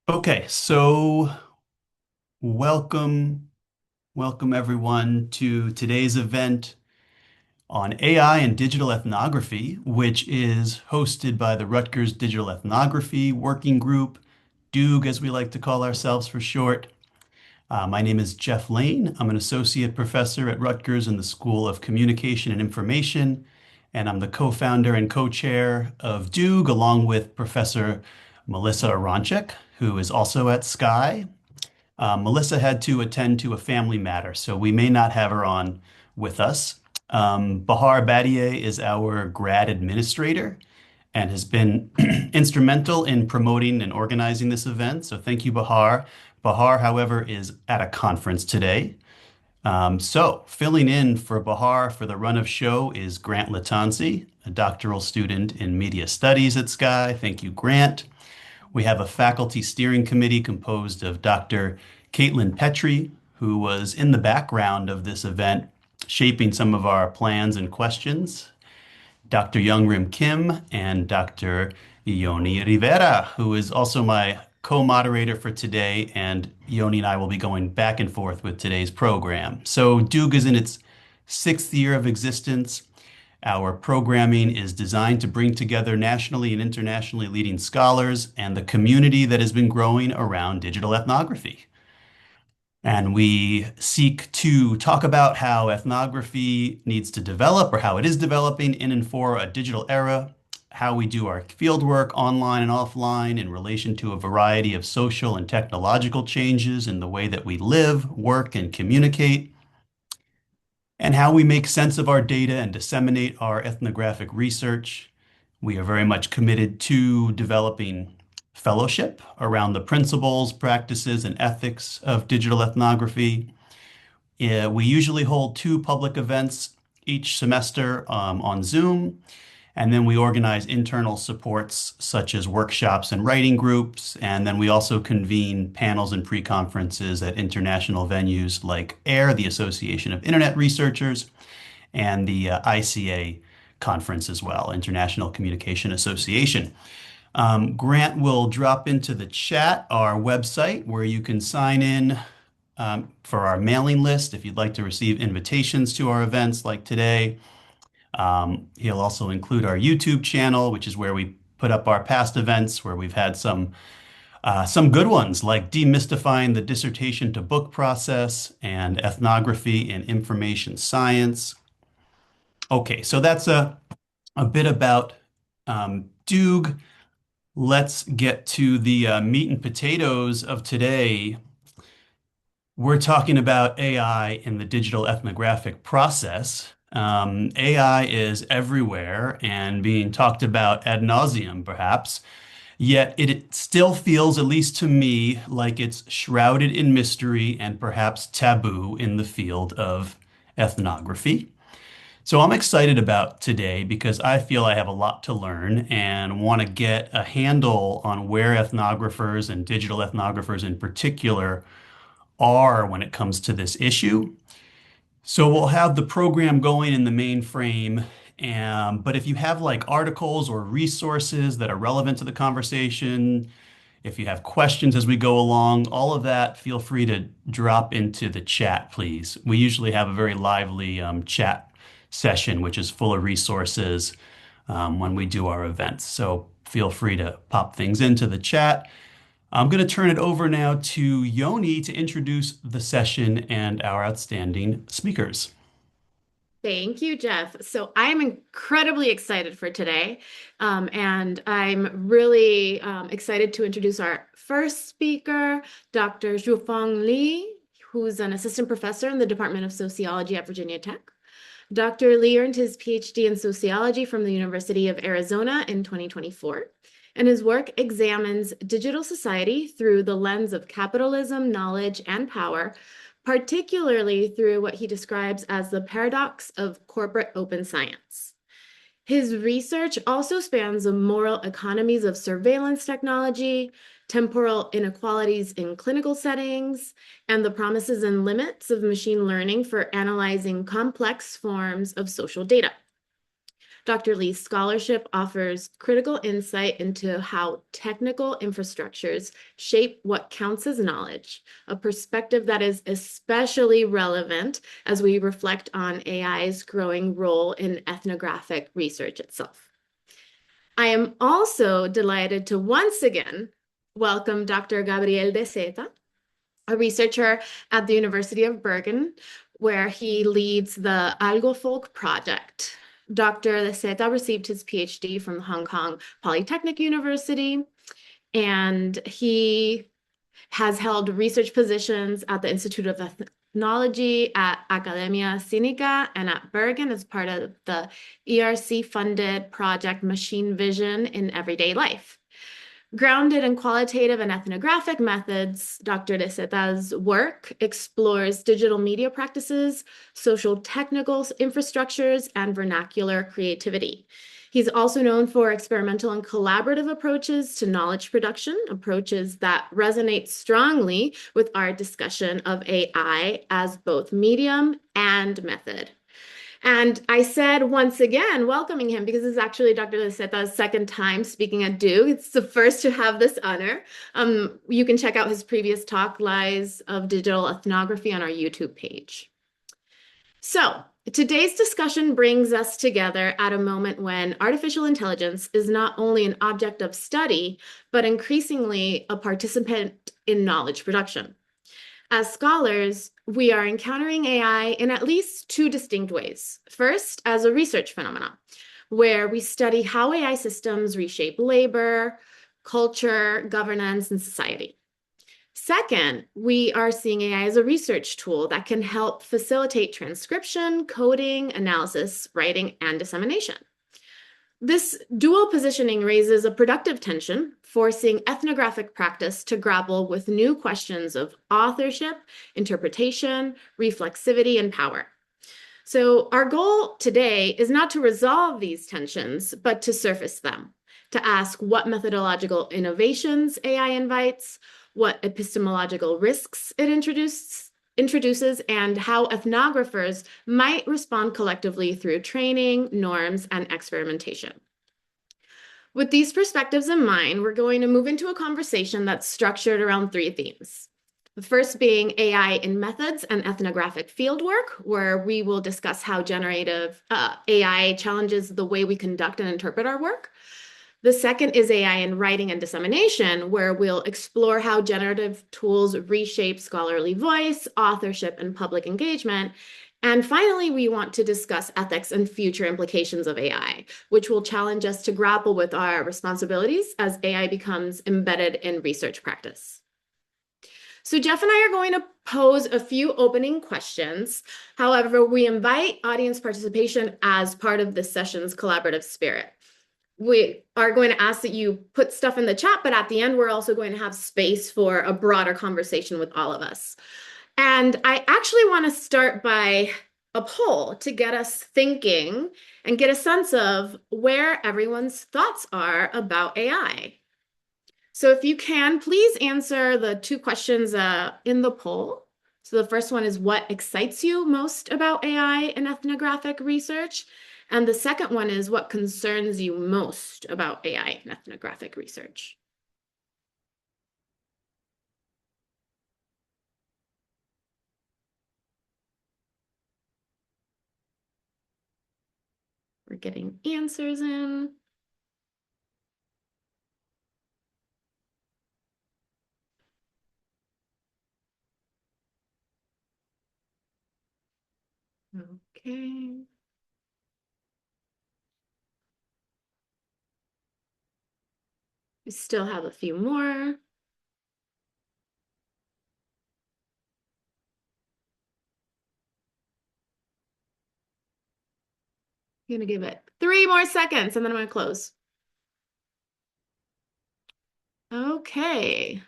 Okay, so welcome, welcome everyone to today's event on AI and digital ethnography, which is hosted by the Rutgers Digital Ethnography Working Group, DUG as we like to call ourselves for short. My name is Jeff Lane. I'm an associate professor at Rutgers in the School of Communication and Information, and I'm the co-founder and co-chair of DUG along with Professor Melissa Aronchik, who is also at Sky. Melissa had to attend to a family matter, so we may not have her on with us. Bahar Badiye is our grad administrator and has been instrumental in promoting and organizing this event. So thank you, Bahar. Bahar, however, is at a conference today. So filling in for Bahar for the run of show is Grant Latanzi, a doctoral student in media studies at Sky. Thank you, Grant. We have a faculty steering committee composed of Dr. Caitlin Petrie, who was in the background of this event, shaping some of our plans and questions, Dr. Youngrim Kim, and Dr. Yoni Rivera, who is also my co-moderator for today, and Yoni and I will be going back and forth with today's program. So Duke is in its sixth year of existence. Our programming is designed to bring together nationally and internationally leading scholars and the community that has been growing around digital ethnography. And we seek to talk about how ethnography needs to develop or how it is developing in and for a digital era, how we do our fieldwork online and offline in relation to a variety of social and technological changes in the way that we live, work, and communicate, and how we make sense of our data and disseminate our ethnographic research. We are very much committed to developing fellowship around the principles, practices, and ethics of digital ethnography. We usually hold two public events each semester on Zoom, and then we organize internal supports such as workshops and writing groups. And then we also convene panels and pre-conferences at international venues like AIR, the Association of Internet Researchers, and the ICA conference as well, International Communication Association. Grant will drop into the chat our website where you can sign in for our mailing list if you'd like to receive invitations to our events like today. He'll also include our YouTube channel, which is where we put up our past events, where we've had some good ones like demystifying the dissertation to book process and ethnography in information science. Okay, so that's a bit about Doog. Let's get to the meat and potatoes of today. We're talking about AI in the digital ethnographic process. AI is everywhere and being talked about ad nauseum, perhaps. Yet it still feels, at least to me, like it's shrouded in mystery and perhaps taboo in the field of ethnography. So I'm excited about today because I feel I have a lot to learn and want to get a handle on where ethnographers and digital ethnographers in particular are when it comes to this issue. So we'll have the program going in the main frame, but if you have like articles or resources that are relevant to the conversation, if you have questions as we go along, all of that, feel free to drop into the chat, please. We usually have a very lively chat session, which is full of resources when we do our events. So feel free to pop things into the chat. I'm going to turn it over now to Yoni to introduce the session and our outstanding speakers. Thank you, Jeff. So I'm incredibly excited for today, and I'm really excited to introduce our first speaker, Dr. Zhuofan Li, who's an assistant professor in the Department of Sociology at Virginia Tech. Dr. Li earned his Ph.D. in sociology from the University of Arizona in 2024, and his work examines digital society through the lens of capitalism, knowledge, and power, particularly through what he describes as the paradox of corporate open science. His research also spans the moral economies of surveillance technology, temporal inequalities in clinical settings, and the promises and limits of machine learning for analyzing complex forms of social data. Dr. Li's scholarship offers critical insight into how technical infrastructures shape what counts as knowledge, a perspective that is especially relevant as we reflect on AI's growing role in ethnographic research itself. I am also delighted to once again welcome Dr. Gabriele de Seta, a researcher at the University of Bergen, where he leads the AlgoFolk project. Dr. de Seta received his Ph.D. from Hong Kong Polytechnic University, and he has held research positions at the Institute of Ethnology, at Academia Sinica, and at Bergen as part of the ERC-funded project Machine Vision in Everyday Life. Grounded in qualitative and ethnographic methods, Dr. de Seta's work explores digital media practices, social technical infrastructures, and vernacular creativity. He's also known for experimental and collaborative approaches to knowledge production, approaches that resonate strongly with our discussion of AI as both medium and method. And I said once again, welcoming him, because it's actually Dr. de Seta's second time speaking at Duke. It's the first to have this honor. You can check out his previous talk, Lies of Digital Ethnography, on our YouTube page. So today's discussion brings us together at a moment when artificial intelligence is not only an object of study, but increasingly a participant in knowledge production. As scholars, we are encountering AI in at least two distinct ways. First, as a research phenomenon, where we study how AI systems reshape labor, culture, governance, and society. Second, we are seeing AI as a research tool that can help facilitate transcription, coding, analysis, writing, and dissemination. This dual positioning raises a productive tension, forcing ethnographic practice to grapple with new questions of authorship, interpretation, reflexivity, and power. So our goal today is not to resolve these tensions, but to surface them, to ask what methodological innovations AI invites, what epistemological risks it introduces, and how ethnographers might respond collectively through training, norms, and experimentation. With these perspectives in mind, we're going to move into a conversation that's structured around three themes. The first being AI in methods and ethnographic fieldwork, where we will discuss how generative AI challenges the way we conduct and interpret our work. The second is AI in writing and dissemination, where we'll explore how generative tools reshape scholarly voice, authorship, and public engagement. And finally, we want to discuss ethics and future implications of AI, which will challenge us to grapple with our responsibilities as AI becomes embedded in research practice. So Jeff and I are going to pose a few opening questions. However, we invite audience participation as part of this session's collaborative spirit. We are going to ask that you put stuff in the chat, but at the end, we're also going to have space for a broader conversation with all of us. And I actually want to start by a poll to get us thinking and get a sense of where everyone's thoughts are about AI. So if you can, please answer the two questions in the poll. So the first one is, what excites you most about AI in ethnographic research? And the second one is, what concerns you most about AI in ethnographic research? We're getting answers in. Okay. We still have a few more. I'm gonna give it 3 more seconds and then I'm gonna close. Okay.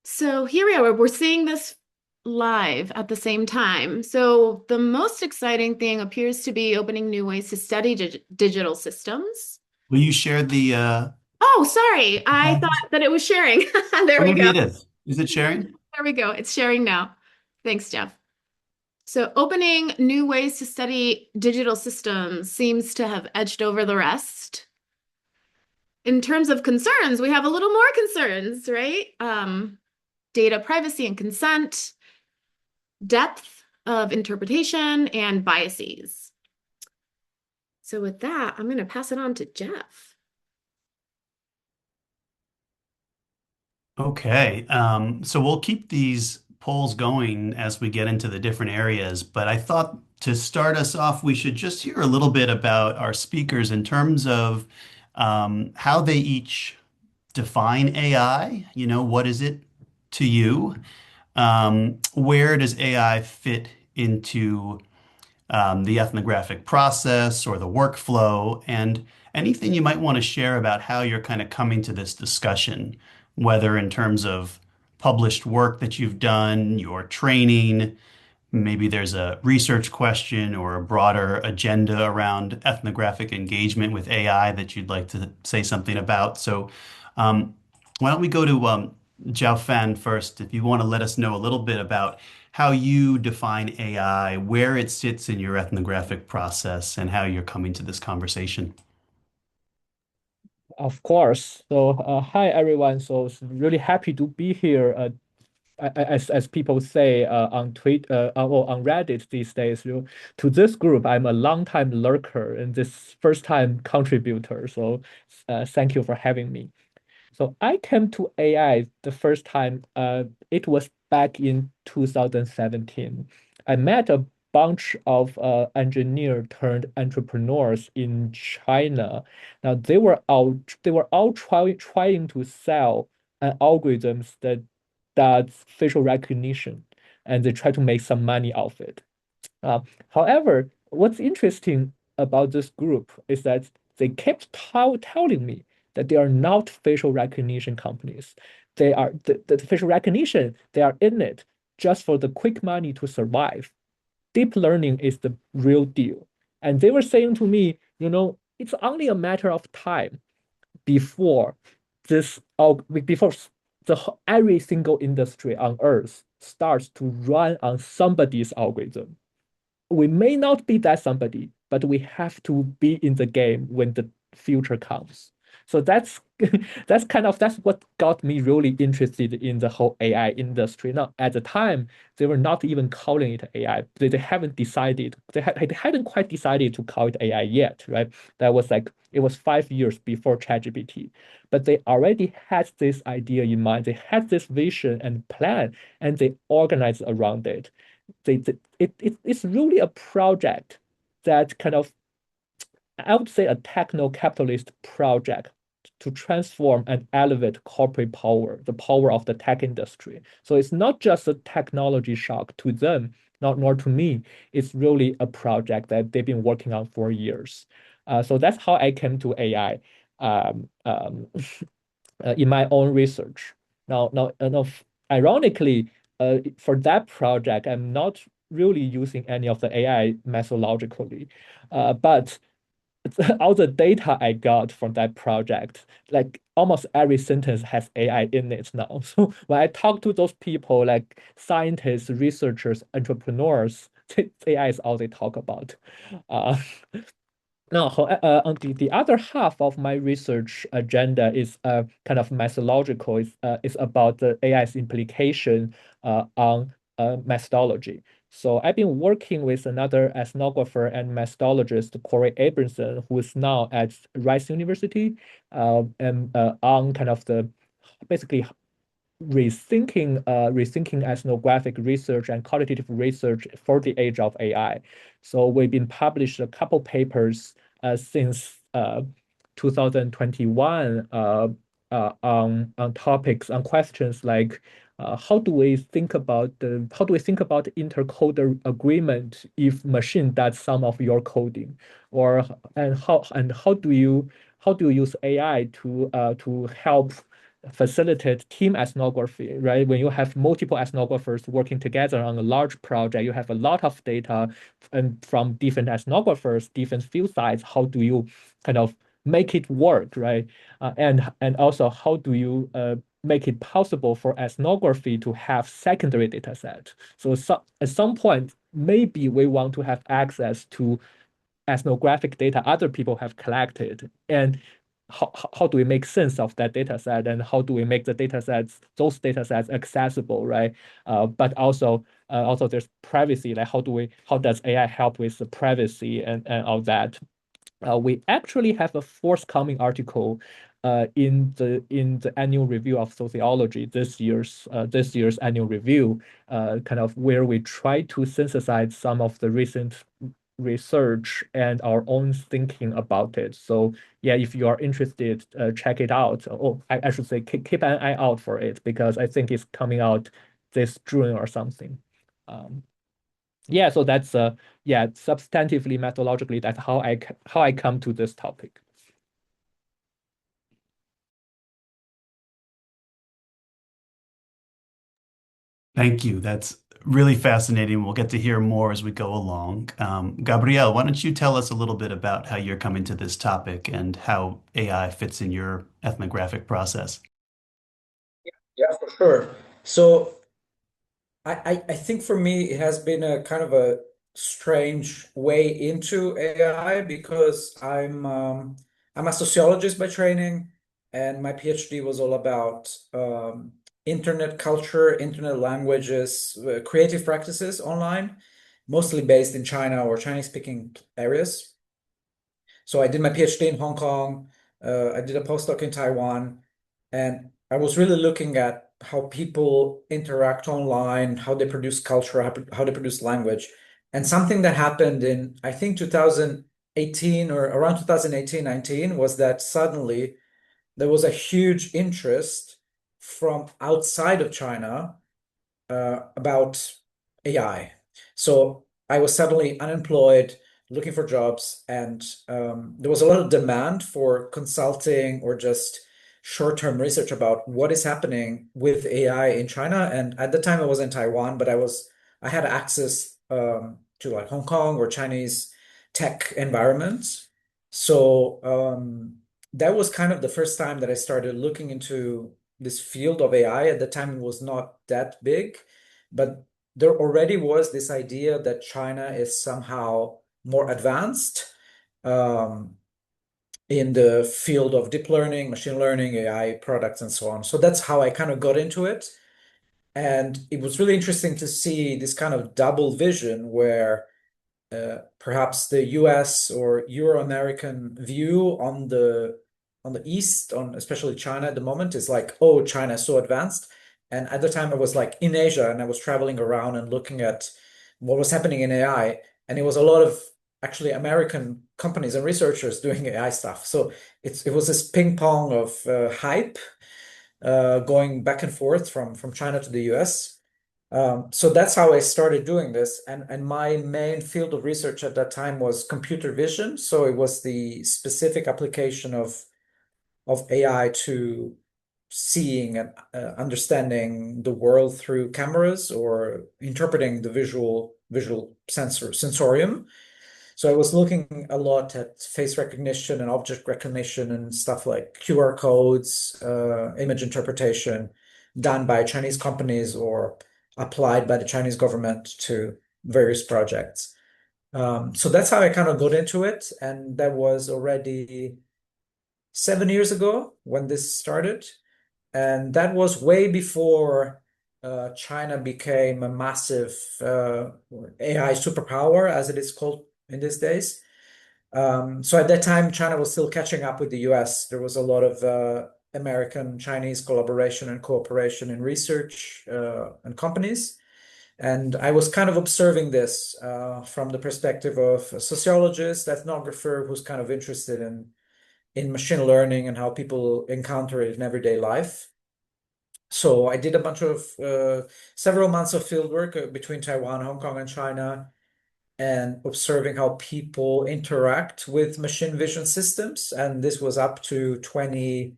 So here we are. We're seeing this live at the same time. So the most exciting thing appears to be opening new ways to study digital systems. Will you share the Oh, sorry. I slides? thought that it was sharing. There Or we maybe go. it is. Is it sharing? There we go. It's sharing now. Thanks, Jeff. So, opening new ways to study digital systems seems to have edged over the rest. In terms of concerns, we have a little more concerns, right? Data privacy and consent, depth of interpretation, and biases. So, with that, I'm going to pass it on to Jeff. Okay, so we'll keep these polls going as we get into the different areas, but I thought to start us off, we should just hear a little bit about our speakers in terms of how they each define AI. You know, what is it to you? Where does AI fit into the ethnographic process or the workflow, and anything you might want to share about how you're kind of coming to this discussion, whether in terms of published work that you've done, your training, maybe there's a research question or a broader agenda around ethnographic engagement with AI that you'd like to say something about. So, um, why don't we go to Zhuofan first, if you want to let us know a little bit about how you define AI, where it sits in your ethnographic process, and how you're coming to this conversation. Of course. So, hi everyone. So, really happy to be here. As people say on or on Reddit these days, to this group, I'm a long-time lurker and this first-time contributor. So, thank you for having me. So I came to AI the first time, it was back in 2017. I met a bunch of engineer turned entrepreneurs in China. Now they were all trying to sell an algorithms that does facial recognition, and they try to make some money off it. Uh, However, what's interesting about this group is that they kept telling me that they are not facial recognition companies. They are the facial recognition, they are in it just for the quick money to survive. Deep learning is the real deal. And they were saying to me, it's only a matter of time before before every single industry on earth starts to run on somebody's algorithm. We may not be that somebody, but we have to be in the game when the future comes. So that's that's what got me really interested in the whole AI industry. Now, at the time, they were not even calling it AI. They haven't decided. They hadn't quite decided to call it AI yet, right? That was like it was 5 years before ChatGPT, but they already had this idea in mind. They had this vision and plan, and they organized around it. It's really a project that kind of, I would say, a techno-capitalist project to transform and elevate corporate power, the power of the tech industry. So it's not just a technology shock to them, not nor to me. It's really a project that they've been working on for years. So that's how I came to AI. Um, um, in my own research. Now, ironically, for that project, I'm not really using any of the AI methodologically, but all the data I got from that project, like almost every sentence has AI in it now. So when I talk to those people, like scientists, researchers, entrepreneurs, AI is all they talk about. Uh, Now, on the other half of my research agenda is kind of methodological. It's about the AI's implication on methodology. So I've been working with another ethnographer and methodologist, Corey Abramson, who is now at Rice University, and on kind of the basically rethinking ethnographic research and qualitative research for the age of AI. So we've been published a couple papers since 2021 on topics on questions like how do we think about intercoder agreement if machine does some of your coding, or and how do you use AI to help facilitate team ethnography, right? When you have multiple ethnographers working together on a large project, you have a lot of data and from different ethnographers, different field sites. How do you kind of make it work, right? And also how do you make it possible for ethnography to have secondary data set. So, at some point, maybe we want to have access to ethnographic data other people have collected, and how do we make sense of that data set, and how do we make those data sets accessible, right? But also there's privacy, like how does AI help with the privacy and all that. We actually have a forthcoming article in the annual review of sociology, this year's annual review, kind of where we try to synthesize some of the recent research and our own thinking about it. So yeah, if you are interested, check it out. Oh, I should say keep an eye out for it, because I think it's coming out this June or something. Yeah, so that's yeah, substantively, methodologically, that's how I come to this topic. Thank you. That's really fascinating. We'll get to hear more as we go along. Gabrielle, why don't you tell us a little bit about how you're coming to this topic and how AI fits in your ethnographic process? Yeah, for sure. So I think for me it has been a kind of a strange way into AI because I'm a sociologist by training, and my PhD was all about internet culture, internet languages, creative practices online, mostly based in China or Chinese speaking areas. So I did my PhD in Hong Kong. I did a postdoc in Taiwan, and I was really looking at how people interact online, how they produce culture, how they produce language. And something that happened in, I think, 2018 or around 2018, 19 was that suddenly there was a huge interest from outside of China about AI. So I was suddenly unemployed, looking for jobs, and there was a lot of demand for consulting or just short-term research about what is happening with AI in China. And at the time, I was in Taiwan, but I had access to like Hong Kong or Chinese tech environments. So that was kind of the first time that I started looking into this field of AI. At the time, it was not that big, but there already was this idea that China is somehow more advanced in the field of deep learning, machine learning, AI products, and so on. So that's how I kind of got into it. And it was really interesting to see this kind of double vision where perhaps the US or Euro-American view on the East, on especially China at the moment, is like, oh, China is so advanced. And at the time, I was like in Asia, and I was traveling around and looking at what was happening in AI, and it was a lot of actually American companies and researchers doing AI stuff. So it was this ping pong of hype going back and forth from China to the US. So that's how I started doing this. And my main field of research at that time was computer vision. So it was the specific application of AI to seeing and understanding the world through cameras or interpreting the visual sensorium. So I was looking a lot at face recognition and object recognition and stuff like QR codes, image interpretation done by Chinese companies or applied by the Chinese government to various projects. So that's how I kind of got into it. And that was already 7 years ago when this started. And that was way before China became a massive AI superpower, as it is called in these days. So at that time, China was still catching up with the US. There was a lot of American-Chinese collaboration and cooperation in research and companies. And I was kind of observing this from the perspective of a sociologist, ethnographer who's kind of interested in machine learning and how people encounter it in everyday life. So I did a bunch of several months of field work between Taiwan, Hong Kong, and China, and observing how people interact with machine vision systems. And this was up to probably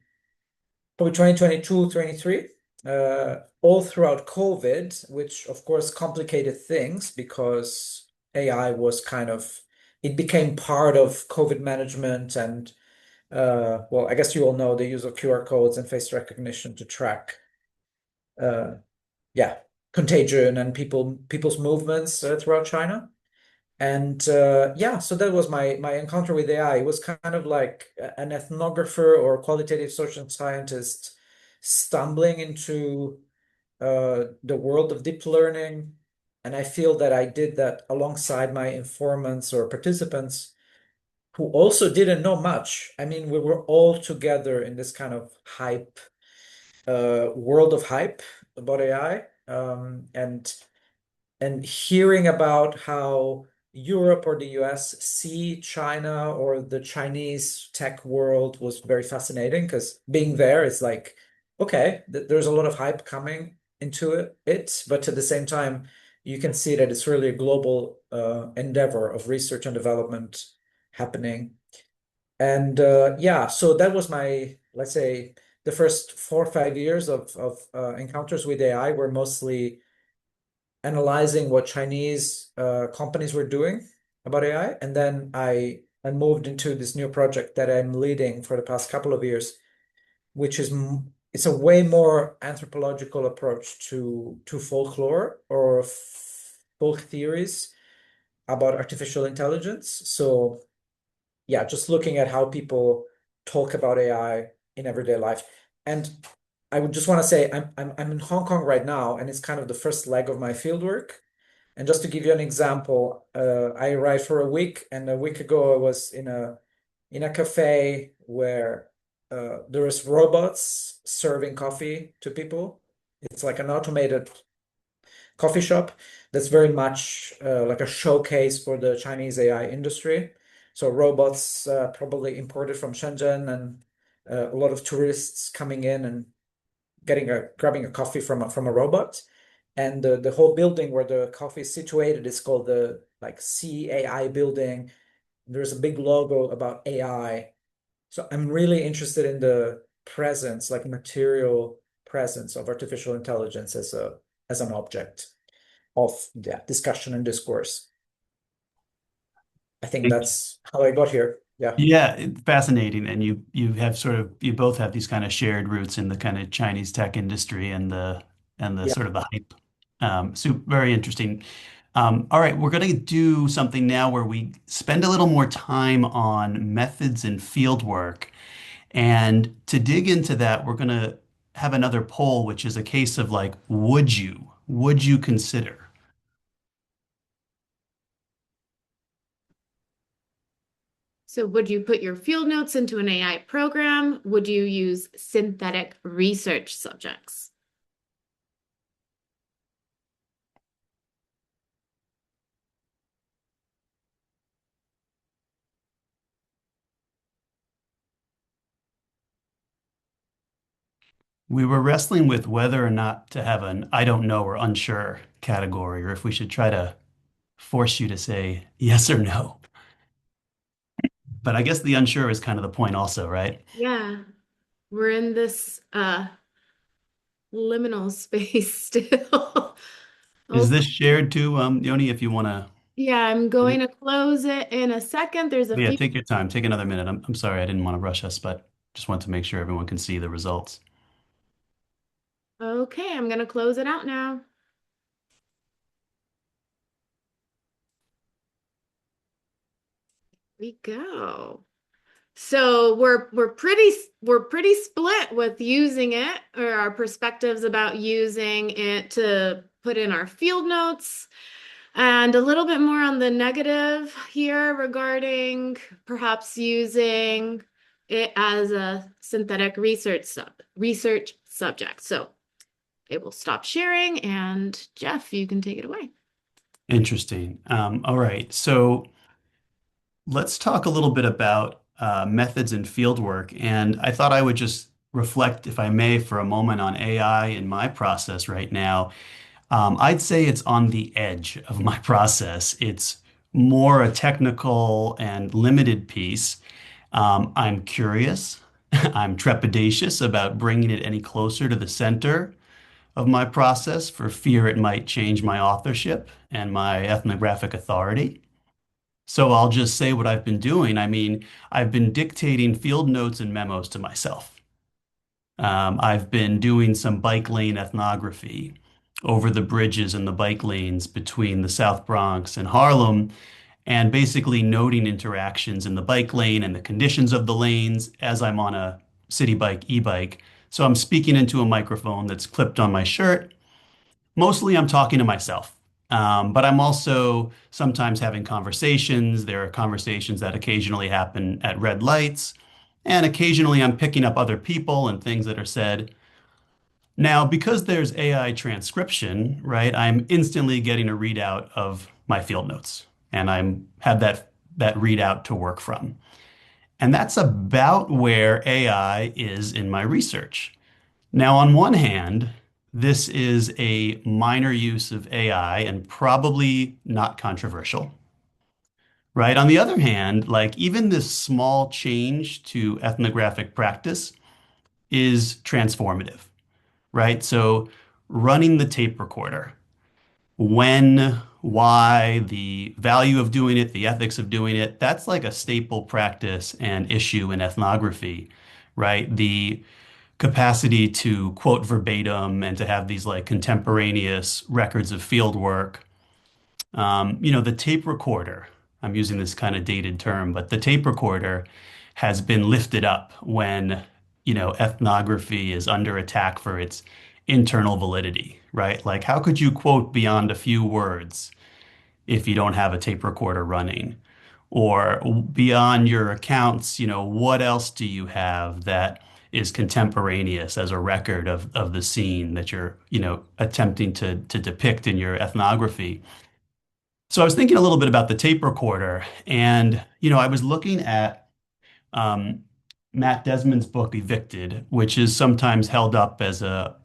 2022, 23, all throughout COVID, which of course complicated things because AI was it became part of COVID management, and well, I guess you all know the use of QR codes and face recognition to track, uh, yeah, contagion and people's movements throughout China. And yeah, so that was my encounter with AI. It was kind of like an ethnographer or qualitative social scientist stumbling into the world of deep learning. And I feel that I did that alongside my informants or participants who also didn't know much. I mean, we were all together in this kind of hype, world of hype about AI. And hearing about how Europe or the US see China or the Chinese tech world was very fascinating because being there, it's like, okay, there's a lot of hype coming into it, but at the same time, you can see that it's really a global endeavor of research and development happening. And yeah, so that was my, let's say, the first 4 or 5 years of encounters with AI were mostly analyzing what Chinese companies were doing about AI. And then I moved into this new project that I'm leading for the past couple of years, which is it's a way more anthropological approach to folklore or folk theories about artificial intelligence. So yeah, just looking at how people talk about AI in everyday life. And I would just want to say I'm in Hong Kong right now, and it's kind of the first leg of my fieldwork. And just to give you an example, I arrived for a week, and a week ago I was in a cafe where there is robots serving coffee to people. It's like an automated coffee shop that's very much like a showcase for the Chinese AI industry. So robots probably imported from Shenzhen, and a lot of tourists coming in and grabbing a coffee from a robot. And the whole building where the coffee is situated is called the like CAI building. There's a big logo about AI. So I'm really interested in the presence, like material presence of artificial intelligence as an object of, yeah, discussion and discourse. I think that's how I got here. Yeah. Yeah, fascinating. And you have sort of you both have these kind of shared roots in the kind of Chinese tech industry and the Yeah. sort of the hype. So very interesting. All right, we're going to do something now where we spend a little more time on methods and field work. And to dig into that, we're going to have another poll, which is a case of like, would you consider? So would you put your field notes into an AI program? Would you use synthetic research subjects? We were wrestling with whether or not to have an I don't know or unsure category, or if we should try to force you to say yes or no. But I guess the unsure is kind of the point also, right? Yeah, we're in this liminal space still. Is Okay. this shared too, Yoni, if you want to? Yeah, I'm going to close it in a second. There's a Yeah, few. take your time. Take another minute. I'm sorry, I didn't want to rush us, but just want to make sure everyone can see the results. Okay, I'm going to close it out now. We go. So we're pretty split with using it, or our perspectives about using it to put in our field notes, and a little bit more on the negative here regarding perhaps using it as a synthetic research subject. So I will stop sharing, and Jeff, you can take it away. Interesting. All right. So let's talk a little bit about methods and field work. And I thought I would just reflect, if I may, for a moment on AI in my process right now. I'd say it's on the edge of my process. It's more a technical and limited piece. I'm curious. I'm trepidatious about bringing it any closer to the center of my process for fear it might change my authorship and my ethnographic authority. So I'll just say what I've been doing. I mean, I've been dictating field notes and memos to myself. I've been doing some bike lane ethnography over the bridges and the bike lanes between the South Bronx and Harlem, and basically noting interactions in the bike lane and the conditions of the lanes as I'm on a city bike, e-bike. So I'm speaking into a microphone that's clipped on my shirt. Mostly I'm talking to myself. But I'm also sometimes having conversations. There are conversations that occasionally happen at red lights. And occasionally I'm picking up other people and things that are said. Now, because there's AI transcription, right, I'm instantly getting a readout of my field notes. And I'm have that readout to work from. And that's about where AI is in my research. Now, on one hand, this is a minor use of AI and probably not controversial, right? On the other hand, like even this small change to ethnographic practice is transformative, right? So running the tape recorder, when, why, the value of doing it, the ethics of doing it, that's like a staple practice and issue in ethnography, right? The capacity to quote verbatim and to have these like contemporaneous records of field work. The tape recorder, I'm using this kind of dated term, but the tape recorder has been lifted up when, ethnography is under attack for its internal validity, right? Like, how could you quote beyond a few words if you don't have a tape recorder running? Or beyond your accounts, what else do you have that is contemporaneous as a record of the scene that you're, attempting to depict in your ethnography? So I was thinking a little bit about the tape recorder, and I was looking at um, Matt Desmond's book Evicted, which is sometimes held up as a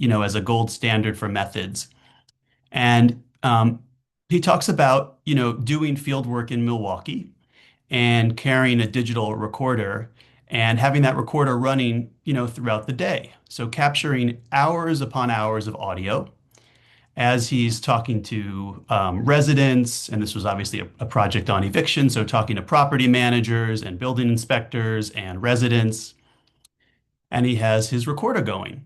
gold standard for methods. And he talks about doing field work in Milwaukee and carrying a digital recorder and having that recorder running throughout the day. So capturing hours upon hours of audio as he's talking to residents, and this was obviously a project on eviction, so talking to property managers and building inspectors and residents, and he has his recorder going.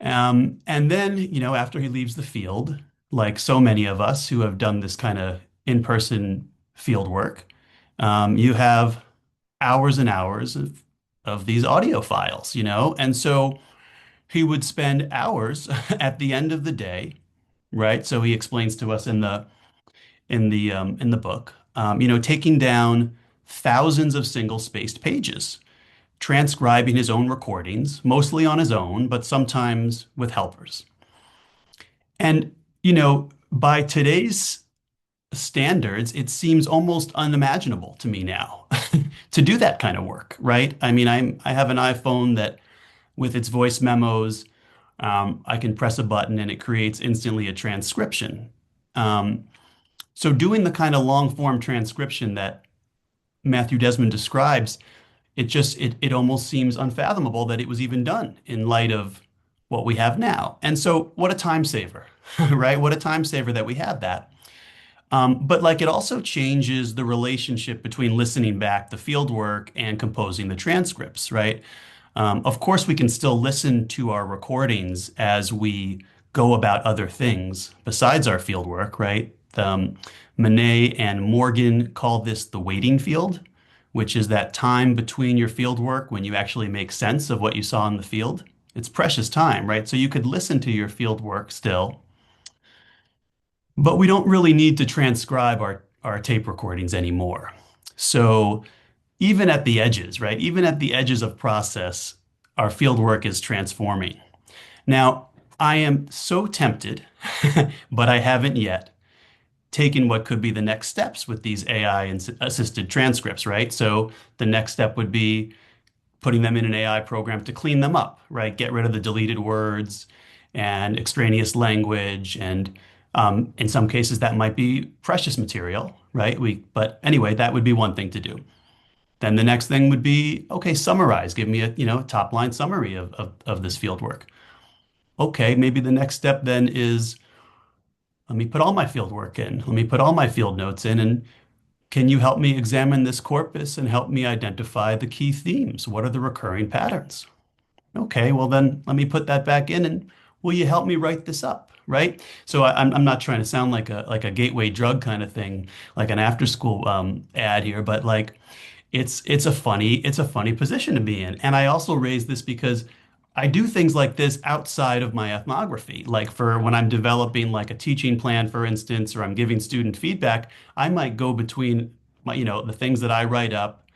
And then, after he leaves the field, like so many of us who have done this kind of in-person field work, you have hours and hours of these audio files, And so he would spend hours at the end of the day, right? So he explains to us in the book, taking down thousands of single-spaced pages, transcribing his own recordings, mostly on his own, but sometimes with helpers. And, by today's standards, it seems almost unimaginable to me now to do that kind of work, right? I mean, I have an iPhone that with its voice memos, I can press a button and it creates instantly a transcription. Um, so doing the kind of long form transcription that Matthew Desmond describes, it almost seems unfathomable that it was even done in light of what we have now. And so what a time saver, right? What a time saver that we have that. But like it also changes the relationship between listening back the field work and composing the transcripts, right? Of course, we can still listen to our recordings as we go about other things besides our field work, right? Manet and Morgan call this the waiting field, which is that time between your field work when you actually make sense of what you saw in the field. It's precious time, right? So you could listen to your field work still, but we don't really need to transcribe our tape recordings anymore. So even at the edges, right? Even at the edges of process, our field work is transforming. Now, I am so tempted, but I haven't yet taken what could be the next steps with these AI assisted transcripts, right? So the next step would be putting them in an AI program to clean them up, right? Get rid of the deleted words and extraneous language. And in some cases, that might be precious material, right? But anyway, that would be one thing to do. Then the next thing would be, okay, summarize. Give me a, top line summary of this field work. Okay, maybe the next step then is let me put all my field work in. Let me put all my field notes in and Can you help me examine this corpus and help me identify the key themes? What are the recurring patterns? Okay, well then let me put that back in and will you help me write this up? Right? So I'm not trying to sound like a gateway drug kind of thing, like an after school ad here, but like it's a funny position to be in. And I also raise this because I do things like this outside of my ethnography. Like for when I'm developing like a teaching plan, for instance, or I'm giving student feedback, I might go between the things that I write up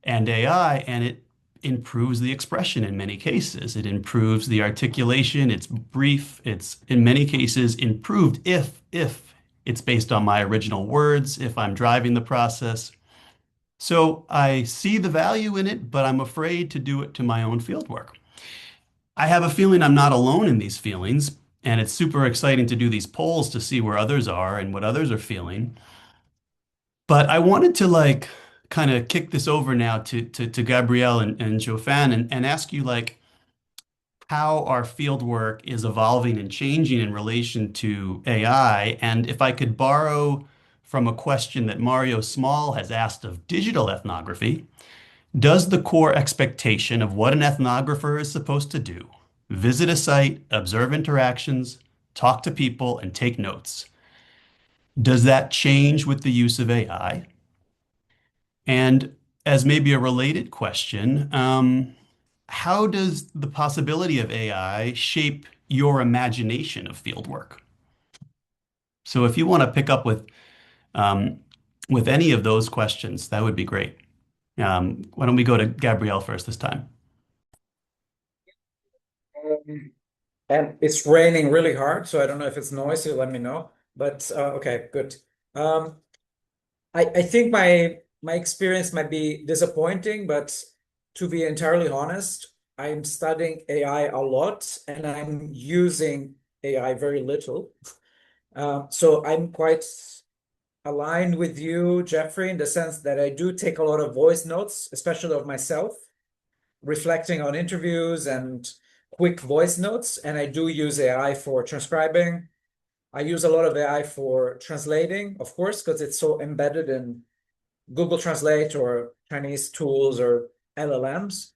and AI, and it improves the expression in many cases. It improves the articulation. It's brief. It's in many cases improved if it's based on my original words, if I'm driving the process. So I see the value in it, but I'm afraid to do it to my own fieldwork. I have a feeling I'm not alone in these feelings, and it's super exciting to do these polls to see where others are and what others are feeling. But I wanted to like kind of kick this over now to Gabrielle and Zhuofan and ask you like how our fieldwork is evolving and changing in relation to AI. And if I could borrow from a question that Mario Small has asked of digital ethnography, does the core expectation of what an ethnographer is supposed to do, visit a site, observe interactions, talk to people, and take notes, does that change with the use of AI? And as maybe a related question, how does the possibility of AI shape your imagination of fieldwork? So if you want to pick up um, with any of those questions, that would be great. Why don't we go to Gabrielle first this time? Um, and it's raining really hard, so I don't know if it's noisy, let me know. But okay, good. Um, I think my experience might be disappointing, but to be entirely honest, I'm studying AI a lot and I'm using AI very little. So I'm quite aligned with you, Jeffrey, in the sense that I do take a lot of voice notes, especially of myself, reflecting on interviews and quick voice notes. And I do use AI for transcribing. I use a lot of AI for translating, of course, because it's so embedded in Google Translate or Chinese tools or LLMs.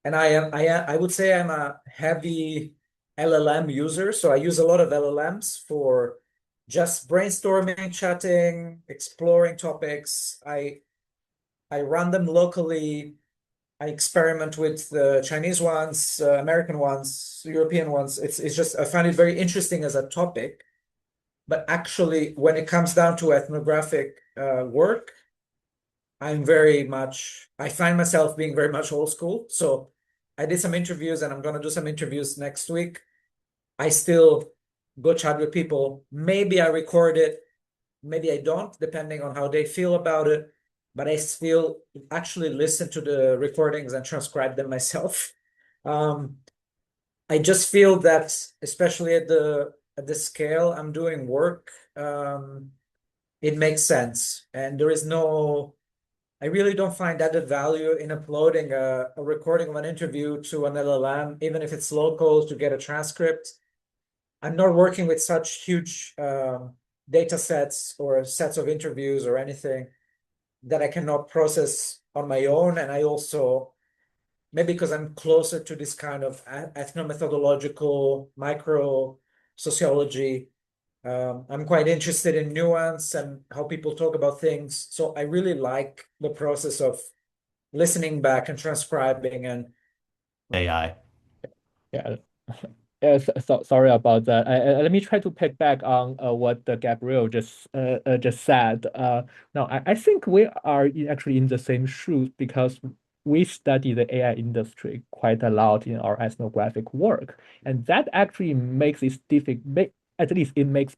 And I would say I'm a heavy LLM user. So I use a lot of LLMs for just brainstorming, chatting, exploring topics. I run them locally. I experiment with the Chinese ones, American ones, European ones. It's just I find it very interesting as a topic. But actually, when it comes down to ethnographic work, I find myself being very much old school. So I did some interviews and I'm going to do some interviews next week. I still go chat with people. Maybe I record it, maybe I don't, depending on how they feel about it. But I still actually listen to the recordings and transcribe them myself. Um, I just feel that, especially at the scale I'm doing work, it makes sense. And there is no I really don't find added value in uploading a recording of an interview to an LLM, even if it's local, to get a transcript. I'm not working with such huge data sets or sets of interviews or anything that I cannot process on my own. And I also, maybe because I'm closer to this kind of ethnomethodological micro sociology, I'm quite interested in nuance and how people talk about things. So I really like the process of listening back and transcribing and AI. Yeah. Sorry about that. Let me try to pick back on what Gabrielle just said. Now, I think we are actually in the same shoes because we study the AI industry quite a lot in our ethnographic work, and that actually makes it difficult. At least it makes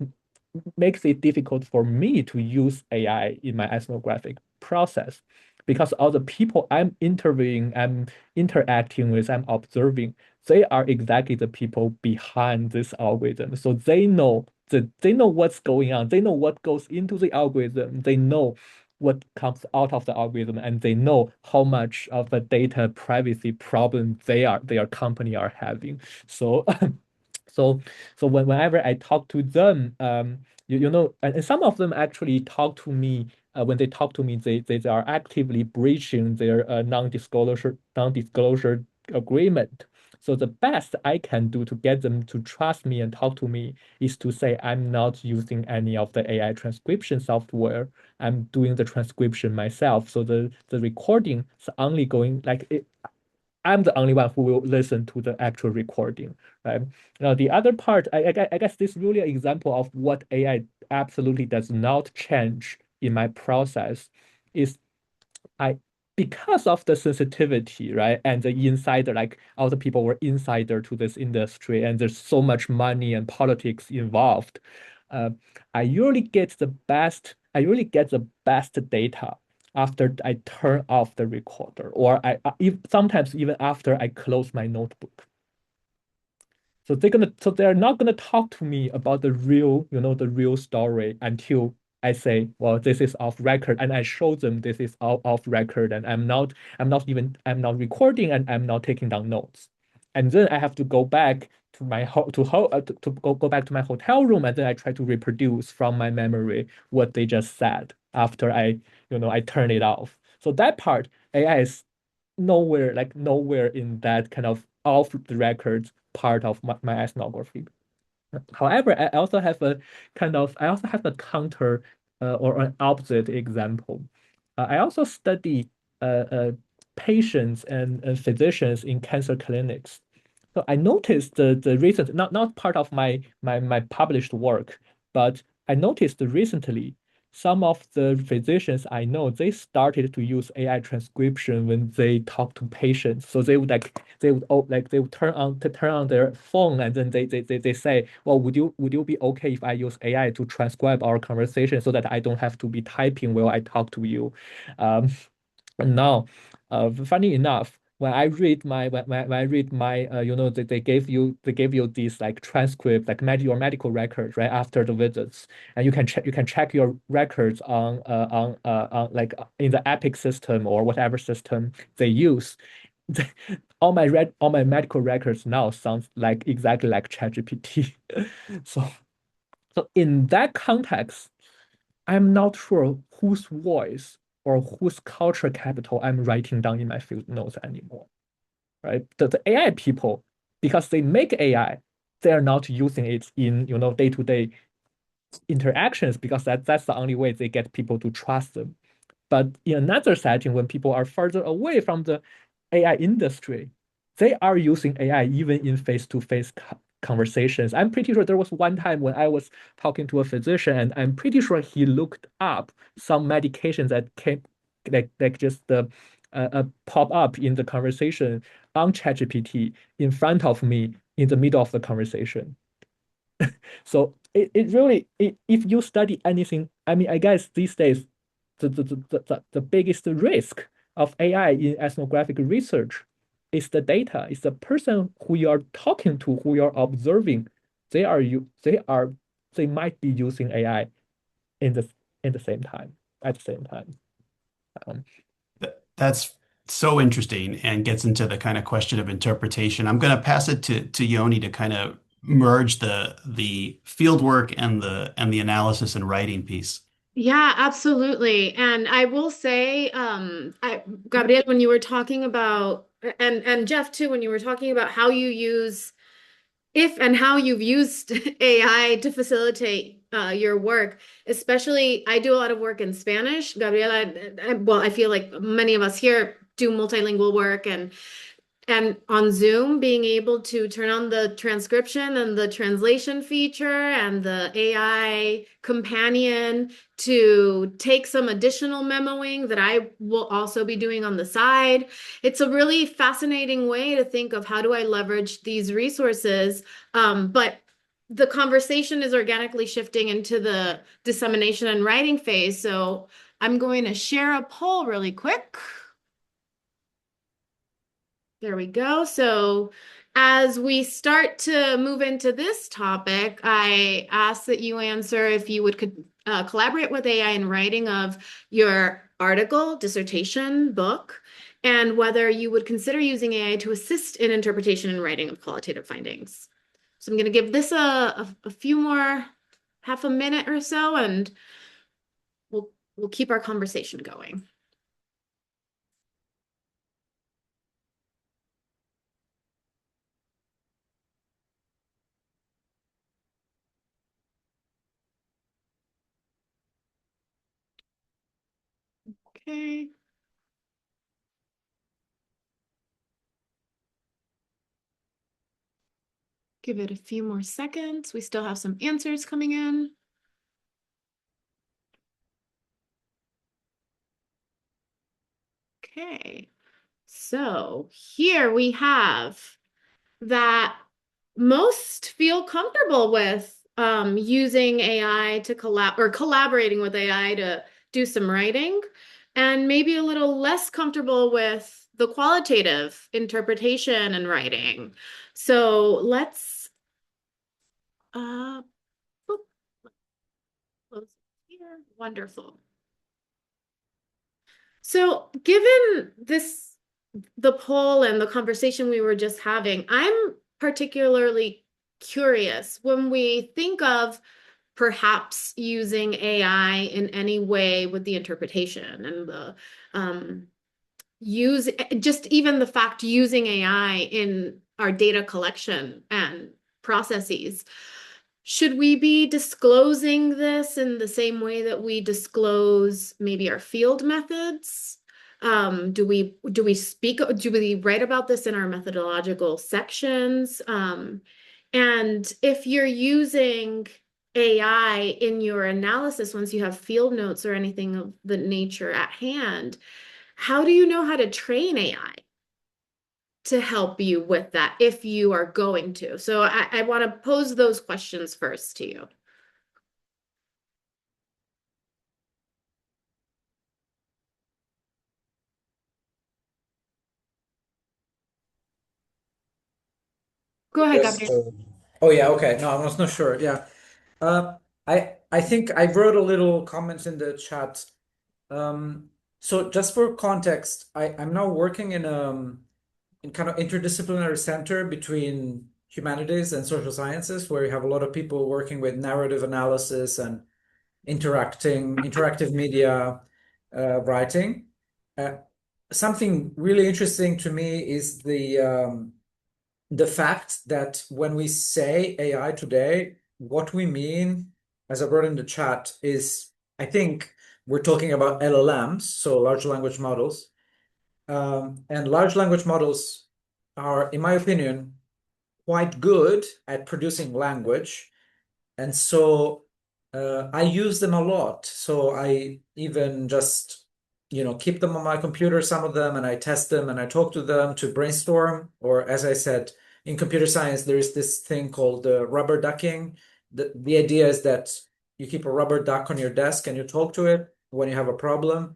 it difficult for me to use AI in my ethnographic process because all the people I'm interviewing, I'm interacting with, I'm observing, they are exactly the people behind this algorithm. So they know what's going on. They know what goes into the algorithm. They know what comes out of the algorithm, and they know how much of a data privacy problem their company are having. So so whenever I talk to them, and some of them actually talk to me when they talk to me, they are actively breaching their non-disclosure agreement. So the best I can do to get them to trust me and talk to me is to say I'm not using any of the AI transcription software. I'm doing the transcription myself. So the recording is only going like it, I'm the only one who will listen to the actual recording, right? Now, the other part, I guess this is really an example of what AI absolutely does not change in my process is I because of the sensitivity, right? And the insider, like all the people were insider to this industry, and there's so much money and politics involved. Uh, I usually get the best data after I turn off the recorder, or sometimes even after I close my notebook. So they're not gonna talk to me about the real, the real story until I say, well, this is off record, and I show them this is off record, and I'm not recording, and I'm not taking down notes. And then I have to go back to my go back to my hotel room, and then I try to reproduce from my memory what they just said after I turn it off. So that part, AI is nowhere in that kind of off the record part of my ethnography. However, I also have a counter or an opposite example. I also study patients and physicians in cancer clinics. So I noticed the recent, not part of my published work, but I noticed recently some of the physicians I know, they started to use AI transcription when they talk to patients. So they would turn on their phone, and then they say, well, would you be okay if I use AI to transcribe our conversation so that I don't have to be typing while I talk to you? And now, funny enough, when I read when I read my they gave you these like transcript like your medical records right after the visits, and you can check your records on like in the Epic system or whatever system they use. All my medical records now sounds like exactly like ChatGPT. So in that context, I'm not sure whose voice or whose culture capital I'm writing down in my field notes anymore, right? The AI people, because they make AI, they're not using it in day-to-day interactions because that's the only way they get people to trust them. But in another setting, when people are further away from the AI industry, they are using AI even in face-to-face conversations. I'm pretty sure there was one time when I was talking to a physician, and I'm pretty sure he looked up some medications that came like just pop up in the conversation on ChatGPT in front of me in the middle of the conversation. So it really if you study anything, I mean, I guess these days the biggest risk of AI in ethnographic research is the data. It's the person who you are talking to, who you're observing. They might be using AI in the same time at the same time. Um, That's so interesting and gets into the kind of question of interpretation. I'm going to pass it to Yoni to kind of merge the field work and the analysis and writing piece. Yeah, absolutely. And I will say, Gabrielle, when you were talking about, and Jeff too, when you were talking about how you use, if and how you've used AI to facilitate your work, especially I do a lot of work in Spanish. Gabriela, well, I feel like many of us here do multilingual work, and on Zoom, being able to turn on the transcription and the translation feature and the AI companion to take some additional memoing that I will also be doing on the side. It's a really fascinating way to think of how do I leverage these resources. But the conversation is organically shifting into the dissemination and writing phase. So I'm going to share a poll really quick. There we go. So as we start to move into this topic, I ask that you answer if you would collaborate with AI in writing of your article, dissertation, book, and whether you would consider using AI to assist in interpretation and writing of qualitative findings. So I'm going to give this a few more, half a minute or so, and we'll we'll keep our conversation going. Okay. Give it a few more seconds. We still have some answers coming in. Okay, so here we have that most feel comfortable with using AI to collaborating with AI to do some writing, and maybe a little less comfortable with the qualitative interpretation and writing. So let's boop, close it here. Wonderful. So given the poll and the conversation we were just having, I'm particularly curious when we think of perhaps using AI in any way with the interpretation and the just even the fact using AI in our data collection and processes. Should we be disclosing this in the same way that we disclose maybe our field methods? Do we write about this in our methodological sections? And if you're using AI in your analysis, once you have field notes or anything of the nature at hand, how do you know how to train AI to help you with that if you are going to? So I want to pose those questions first to you. Go ahead, Just, Gabriele. oh yeah, okay. No, I was not sure. Yeah. I think I wrote a little comment in the chat. So just for context, I'm now working in kind of interdisciplinary center between humanities and social sciences, where you have a lot of people working with narrative analysis and interactive media writing. Uh, Something really interesting to me is the fact that when we say AI today, what we mean, as I wrote in the chat, is I think we're talking about LLMs, so large language models. And large language models are, in my opinion, quite good at producing language. And so I use them a lot. So I even just, keep them on my computer, some of them, and I test them and I talk to them to brainstorm. Or as I said, in computer science, there is this thing called rubber ducking. The idea is that you keep a rubber duck on your desk and you talk to it when you have a problem.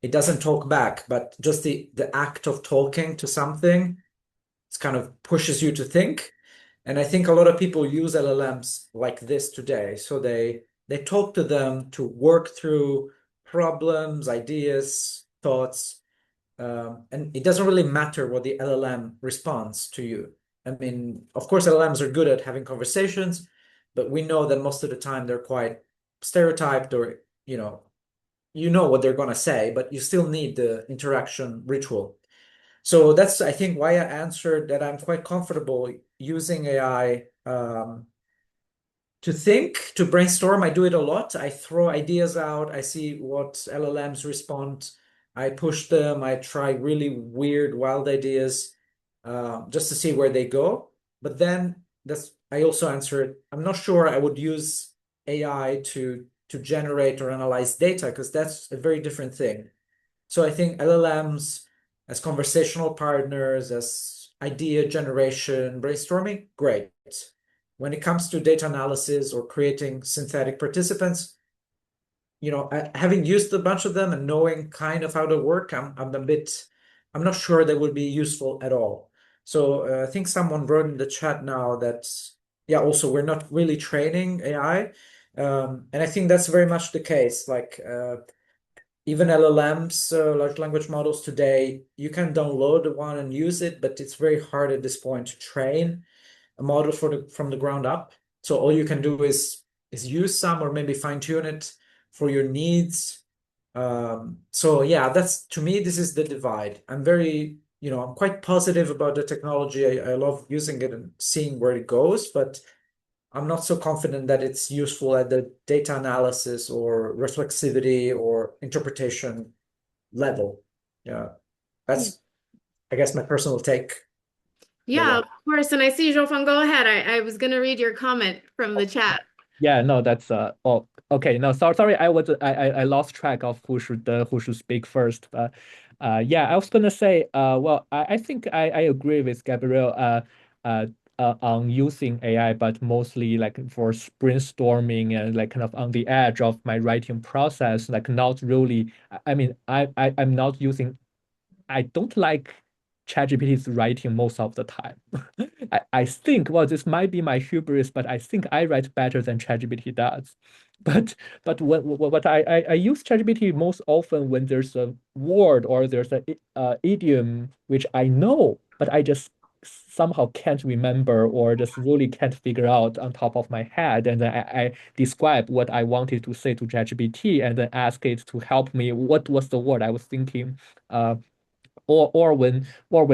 It doesn't talk back, but just the act of talking to something, it kind of pushes you to think. And I think a lot of people use LLMs like this today. So they talk to them to work through problems, ideas, thoughts. And it doesn't really matter what the LLM responds to you. I mean, of course, LLMs are good at having conversations, but we know that most of the time they're quite stereotyped, or you know what they're going to say, but you still need the interaction ritual. So that's, I think, why I answered that I'm quite comfortable using AI to think, to brainstorm. I do it a lot. I throw ideas out. I see what LLMs respond. I push them. I try really weird, wild ideas just to see where they go. But then I also answered, I'm not sure I would use AI to generate or analyze data, because that's a very different thing. So I think LLMs as conversational partners, as idea generation, brainstorming, great. When it comes to data analysis or creating synthetic participants, having used a bunch of them and knowing kind of how they work, I'm not sure they would be useful at all. So I think someone wrote in the chat now that, yeah, also we're not really training AI. And I think that's very much the case. Like even LLMs, large language models today, you can download one and use it, but it's very hard at this point to train a model from the ground up. So all you can do is use some or maybe fine tune it for your needs. So yeah, that's to me, this is the divide. I'm very, I'm quite positive about the technology. I love using it and seeing where it goes, but I'm not so confident that it's useful at the data analysis or reflexivity or interpretation level. Yeah, Yeah. that's, I guess, my personal take. But Yeah, yeah. of course. And I see Zhuofan, go ahead. I was going to read your comment from the chat. Yeah, no, that's oh, okay. No, sorry, I lost track of who should speak first. But yeah, I was gonna say well, I think I agree with Gabrielle uh on using AI, but mostly like for brainstorming and like kind of on the edge of my writing process, like not really. I mean, I'm not using. I don't like ChatGPT's writing most of the time. I think, well, this might be my hubris, but I think I write better than ChatGPT does. But what I use ChatGPT most often when there's a word or there's a idiom which I know, but I just somehow can't remember or just really can't figure out on top of my head. And then I describe what I wanted to say to ChatGPT and then ask it to help me. What was the word I was thinking? Uh, or when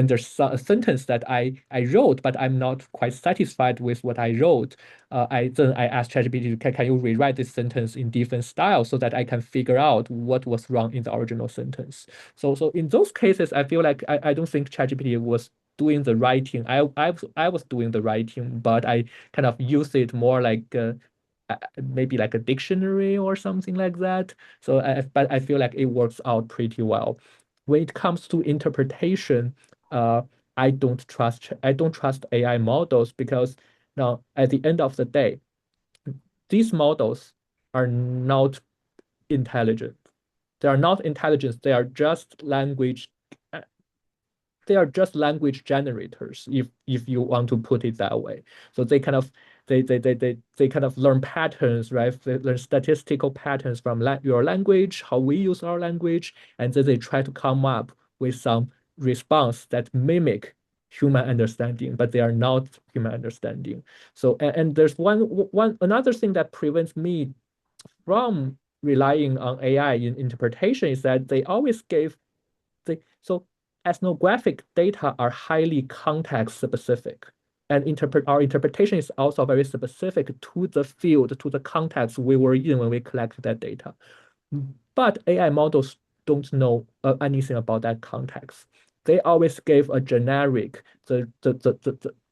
there's a sentence that I wrote, but I'm not quite satisfied with what I wrote, I ask ChatGPT, can you rewrite this sentence in different styles so that I can figure out what was wrong in the original sentence. So in those cases, I feel like I don't think ChatGPT was doing the writing. I was doing the writing, but I kind of use it more like maybe like a dictionary or something like that. But I feel like it works out pretty well. When it comes to interpretation, uh, I don't trust AI models because now at the end of the day, these models are not intelligent. They are not intelligent. They are just language generators, if you want to put it that way. So they kind of learn patterns, right? They learn statistical patterns from your language, how we use our language, and then they try to come up with some response that mimic human understanding, but they are not human understanding. So and there's one another thing that prevents me from relying on AI in interpretation is that they always give so ethnographic data are highly context specific. And our interpretation is also very specific to the field, to the context we were in when we collected that data. But AI models don't know anything about that context. They always give a generic, the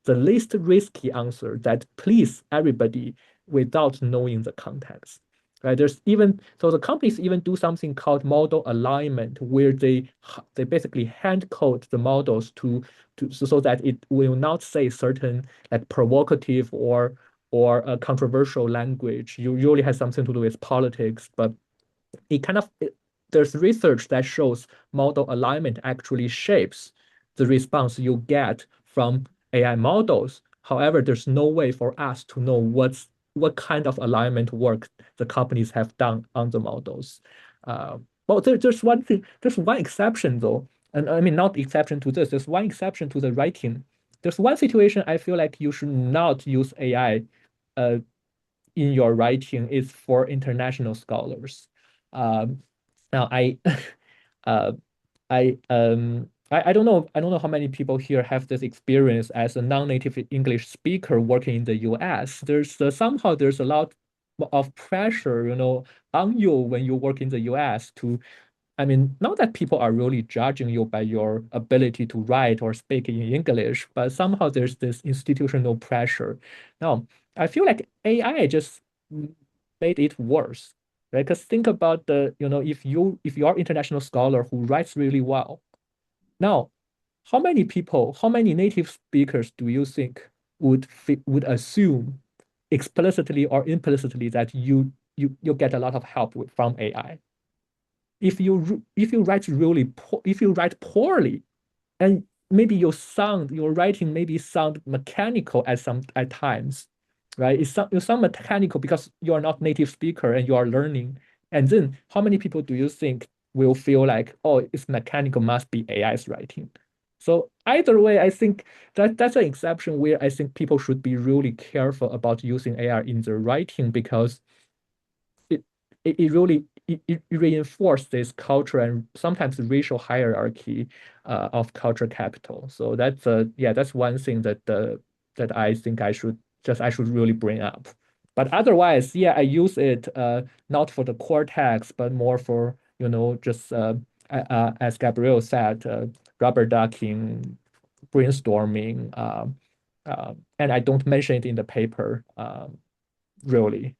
least risky answer that please everybody without knowing the context. Right? There's even so the companies even do something called model alignment, where they basically hand code the models so that it will not say certain like provocative or a controversial language. Usually has something to do with politics, but there's research that shows model alignment actually shapes the response you get from AI models. However, there's no way for us to know what kind of alignment work the companies have done on the models. Well, there's one thing, there's one exception though, and I mean not exception to this. There's one exception to the writing. There's one situation I feel like you should not use AI uh, in your writing is for international scholars. Um, now uh, I don't know how many people here have this experience as a non-native English speaker working in the US. Somehow there's a lot of pressure, on you when you work in the US to I mean, not that people are really judging you by your ability to write or speak in English, but somehow there's this institutional pressure. Now, I feel like AI just made it worse, right? Because think about if you are international scholar who writes really well. Now, how many native speakers do you think would assume explicitly or implicitly that you get a lot of help from AI? If you write poorly, and maybe your writing maybe sound mechanical at times, right? You sound mechanical because you are not native speaker and you are learning. And then how many people do you think will feel like, oh, it's mechanical, must be AI's writing? So either way, I think that's an exception where I think people should be really careful about using AI in their writing because it, it really it reinforces this culture and sometimes racial hierarchy of culture capital. So that's one thing that I think I should really bring up. But otherwise, yeah, I use it not for the core text, but more for, just as Gabrielle said, rubber ducking, brainstorming, and I don't mention it in the paper really,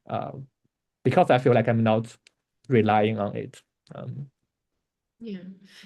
because I feel like I'm not relying on it. Um, Yeah.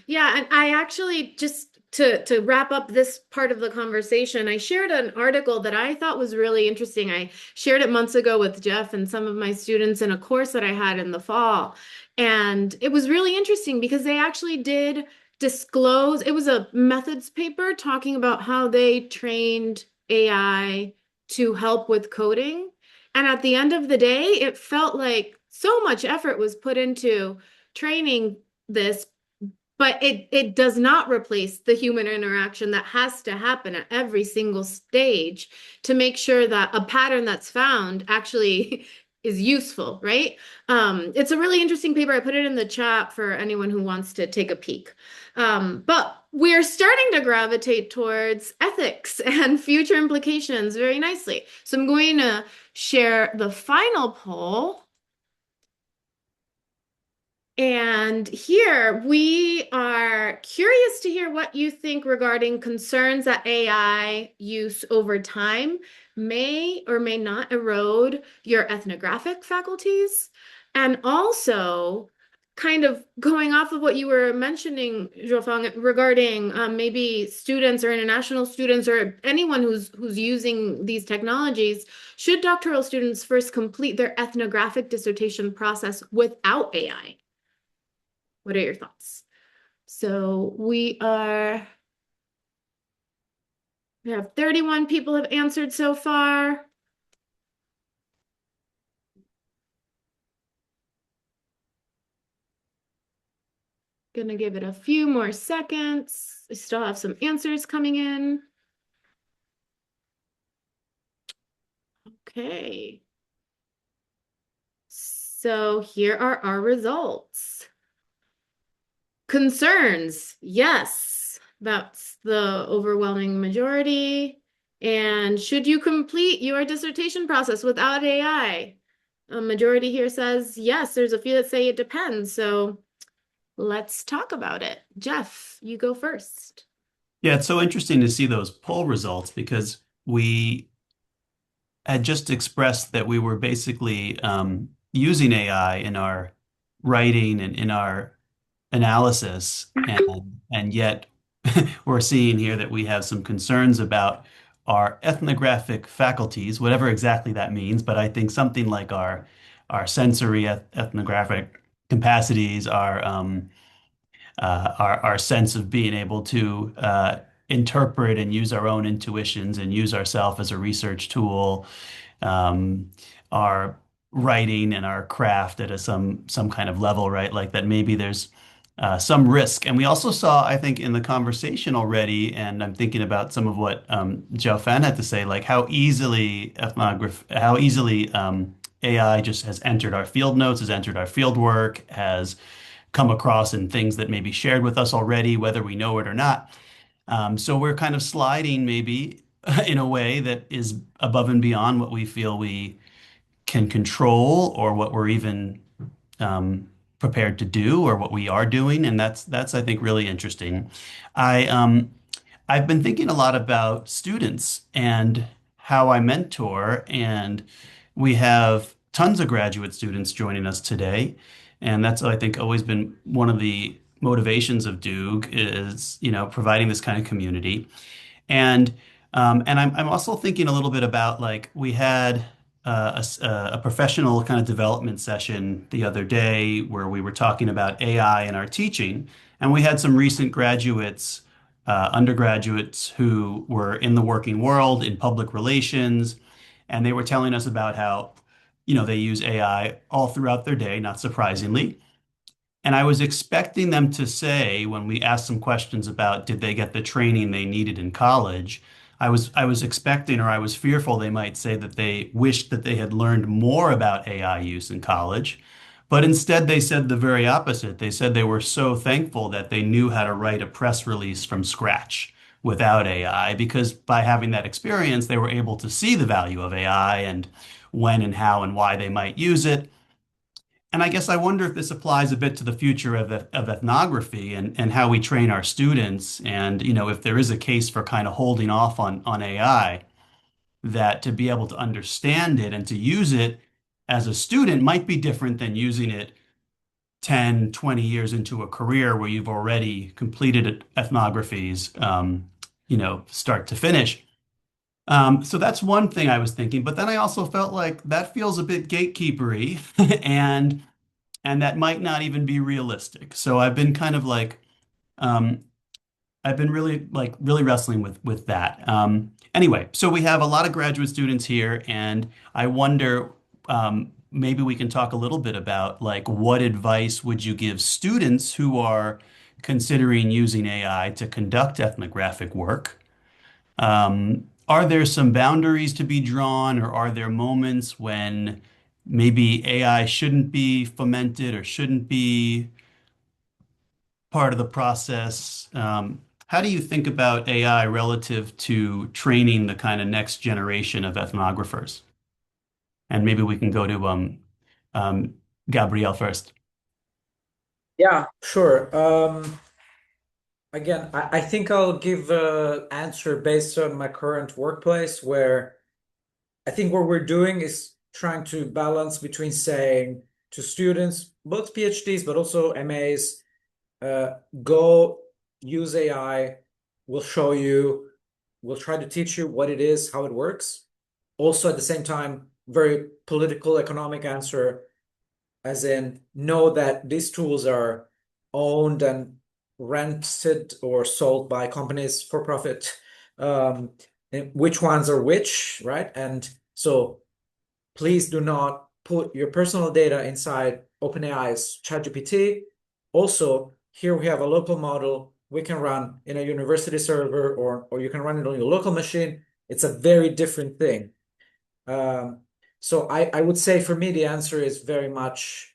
Yeah, and I actually just to wrap up this part of the conversation, I shared an article that I thought was really interesting. I shared it months ago with Jeff and some of my students in a course that I had in the fall. And it was really interesting because they actually did disclose, it was a methods paper talking about how they trained AI to help with coding. And at the end of the day, it felt like so much effort was put into training this, but it does not replace the human interaction that has to happen at every single stage to make sure that a pattern that's found actually is useful, right? It's a really interesting paper. I put it in the chat for anyone who wants to take a peek. But we're starting to gravitate towards ethics and future implications very nicely. So I'm going to share the final poll. And here we are curious to hear what you think regarding concerns that AI use over time may or may not erode your ethnographic faculties. And also, kind of going off of what you were mentioning, Zhuofan, regarding maybe students or international students or anyone who's using these technologies, should doctoral students first complete their ethnographic dissertation process without AI? What are your thoughts? So we have 31 people have answered so far. Gonna give it a few more seconds. I still have some answers coming in. Okay. So here are our results. Concerns, yes, that's the overwhelming majority. And should you complete your dissertation process without AI? A majority here says yes. There's a few that say it depends. So let's talk about it. Jeff, you go first. Yeah, it's so interesting to see those poll results because we had just expressed that we were basically using AI in our writing and in our analysis, and yet we're seeing here that we have some concerns about our ethnographic faculties, whatever exactly that means. But I think something like our sensory ethnographic capacities, our sense of being able to interpret and use our own intuitions and use ourselves as a research tool, our writing and our craft at some kind of level, right? Like that maybe there's some risk. And we also saw, I think, in the conversation already, and I'm thinking about some of what Zhuofan had to say, like how easily AI just has entered our field notes, has entered our field work, has come across in things that may be shared with us already, whether we know it or not. So we're kind of sliding maybe in a way that is above and beyond what we feel we can control or what we're even prepared to do or what we are doing. And that's I think really interesting. I I've been thinking a lot about students and how I mentor, and we have tons of graduate students joining us today. And that's, I think, always been one of the motivations of Duke is, providing this kind of community. And I'm also thinking a little bit about like we had a professional kind of development session the other day where we were talking about AI in our teaching, and we had some recent graduates, undergraduates who were in the working world in public relations, and they were telling us about how, they use AI all throughout their day, not surprisingly. And I was expecting them to say, when we asked some questions about did they get the training they needed in college, I was expecting or I was fearful they might say that they wished that they had learned more about AI use in college. But instead, they said the very opposite. They said they were so thankful that they knew how to write a press release from scratch without AI, because by having that experience, they were able to see the value of AI and when and how and why they might use it. And I guess I wonder if this applies a bit to the future of ethnography and how we train our students. And, if there is a case for kind of holding off on AI, that to be able to understand it and to use it as a student might be different than using it 10, 20 years into a career where you've already completed ethnographies, start to finish. So that's one thing I was thinking, but then I also felt like that feels a bit gatekeepery and that might not even be realistic. So I've been kind of like, um, I've been really wrestling with that. Anyway, so we have a lot of graduate students here, and I wonder maybe we can talk a little bit about like what advice would you give students who are considering using AI to conduct ethnographic work? Are there some boundaries to be drawn, or are there moments when maybe AI shouldn't be fomented or shouldn't be part of the process? How do you think about AI relative to training the kind of next generation of ethnographers? And maybe we can go to um, Gabrielle first. Yeah, sure. Again, I think I'll give an answer based on my current workplace, where I think what we're doing is trying to balance between saying to students, both PhDs, but also MAs, go use AI, we'll show you, we'll try to teach you what it is, how it works. Also, at the same time, very political economic answer, as in know that these tools are owned and rented or sold by companies for profit. And which ones are which, right? And so please do not put your personal data inside OpenAI's ChatGPT. Also, here we have a local model we can run in a university server, or you can run it on your local machine. It's a very different thing. So I would say for me, the answer is very much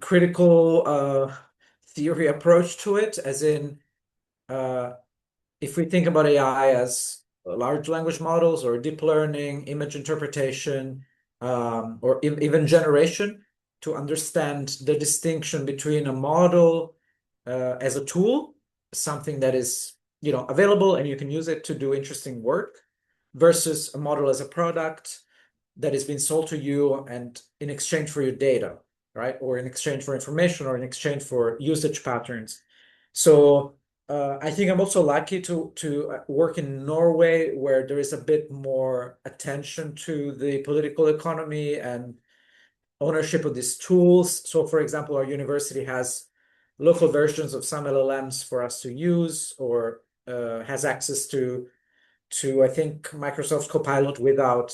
critical theory approach to it, as in if we think about AI as large language models or deep learning, image interpretation, or even generation, to understand the distinction between a model as a tool, something that is available and you can use it to do interesting work, versus a model as a product that is being sold to you and in exchange for your data, right? Or in exchange for information, or in exchange for usage patterns. So I think I'm also lucky to work in Norway, where there is a bit more attention to the political economy and ownership of these tools. So, for example, our university has local versions of some LLMs for us to use, or has access to I think Microsoft Copilot without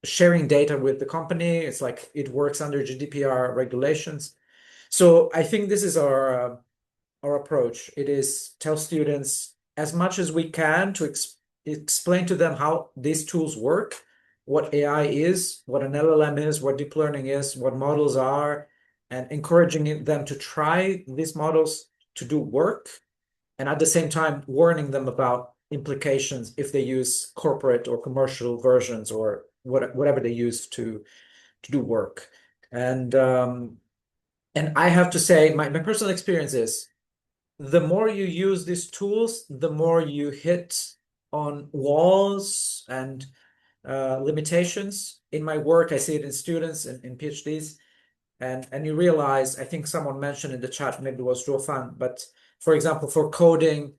sharing data with the company. It's like it works under GDPR regulations. So I think this is our approach. It is tell students as much as we can to explain to them how these tools work, what AI is, what an LLM is, what deep learning is, what models are, and encouraging them to try these models to do work, and at the same time warning them about implications if they use corporate or commercial versions, or whatever they use to do work. And I have to say, my personal experience is the more you use these tools, the more you hit on walls and limitations. In my work, I see it in students and in PhDs, and you realize, I think someone mentioned in the chat, maybe it was Zhuofan, but for example, for coding,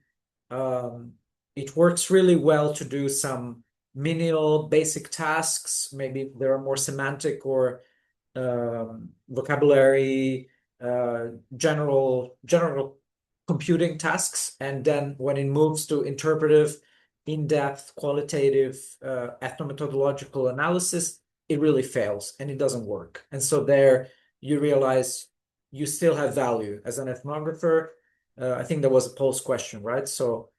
it works really well to do some menial basic tasks. Maybe there are more semantic or vocabulary, general computing tasks. And then when it moves to interpretive, in-depth, qualitative, ethnomethodological analysis, it really fails and it doesn't work. And so there you realize you still have value as an ethnographer. I think there was a post question, right? So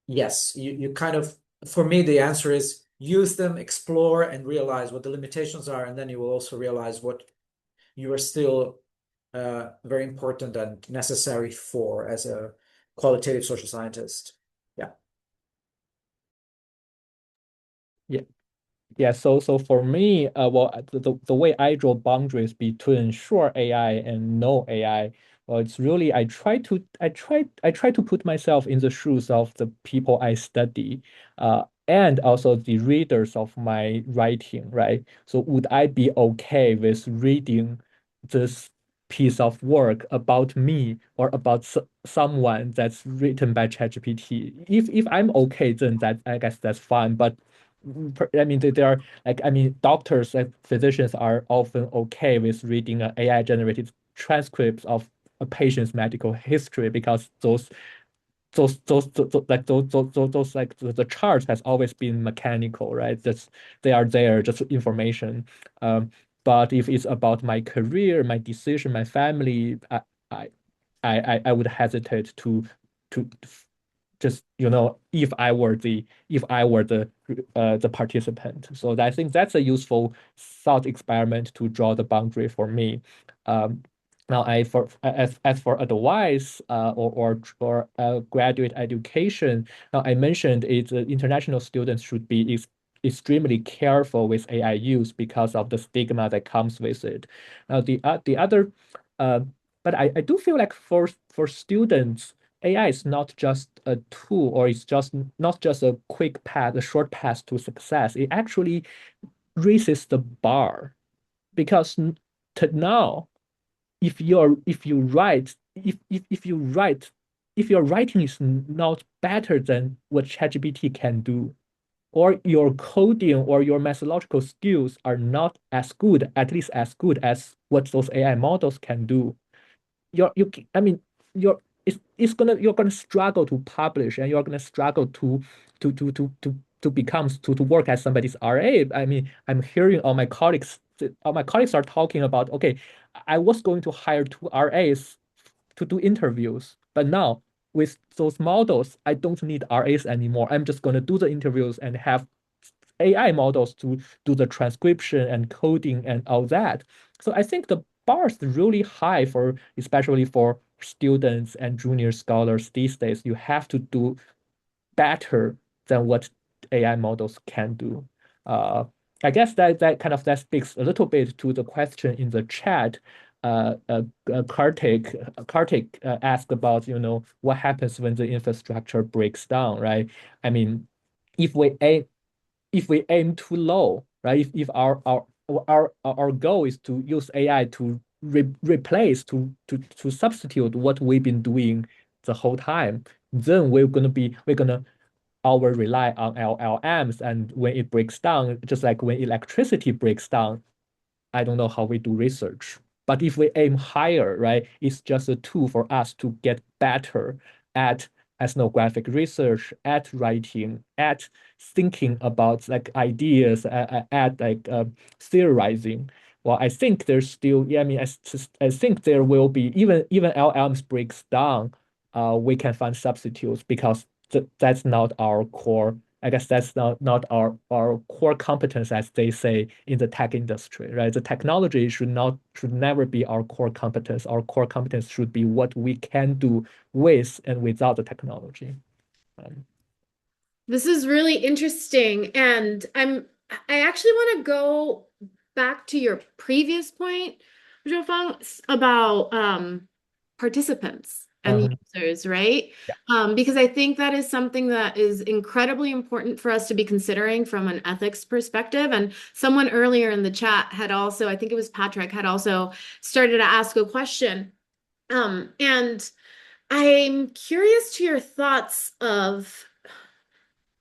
yes, you kind of, for me, the answer is use them, explore, and realize what the limitations are. And then you will also realize what you are still very important and necessary for as a qualitative social scientist. Yeah. Yeah. Yeah, so for me, well, the way I draw boundaries between sure AI and no AI, well, it's really I try to put myself in the shoes of the people I study, and also the readers of my writing, right? So would I be okay with reading this piece of work about me or about someone that's written by ChatGPT? If I'm okay, then that I guess that's fine, but I mean, there are like, I mean, doctors and physicians are often okay with reading an AI-generated transcripts of a patient's medical history because those like the charts has always been mechanical, right? That's they are there, just information. Um, but if it's about my career, my decision, my family, I, I would hesitate to just if I were the participant. So I think that's a useful thought experiment to draw the boundary for me. Um, Now, as for advice or graduate education, now I mentioned international students should be extremely careful with AI use because of the stigma that comes with it. Now, the other, uh, but I do feel like for students, AI is not just a tool or it's just not just a quick path, a short path to success. It actually raises the bar because to now, if your writing is not better than what ChatGPT can do, or your coding or your methodological skills are not as good, at least as good as what those AI models can do, I mean you're you're gonna struggle to publish and you're gonna struggle to become to work as somebody's RA. I mean, I'm hearing all my colleagues are talking about, okay, I was going to hire two RAs to do interviews, but now with those models, I don't need RAs anymore. I'm just gonna do the interviews and have AI models to do the transcription and coding and all that. So I think the bar is really high for, especially for students and junior scholars these days. You have to do better than what AI models can do. Uh, I guess that speaks a little bit to the question in the chat. Kartik asked about, what happens when the infrastructure breaks down, right? I mean, if we aim if we aim too low, right? If our goal is to use AI to replace to substitute what we've been doing the whole time, then we're gonna our rely on LLMs, and when it breaks down, just like when electricity breaks down, I don't know how we do research. But if we aim higher, right, it's just a tool for us to get better at ethnographic research, at writing, at thinking about like ideas, at like theorizing. Well, I think there's still, yeah, I mean, I think there will be, even LLMs breaks down, we can find substitutes because that's not our core. I guess that's not our core competence, as they say in the tech industry, right? The technology should never be our core competence. Our core competence should be what we can do with and without the technology. This is really interesting. And I actually want to go back to your previous point, Zhuofan, about participants and Uh-huh. users, right? Because I think that is something that is incredibly important for us to be considering from an ethics perspective. And someone earlier in the chat had also, I think it was Patrick, had also started to ask a question. And I'm curious to your thoughts of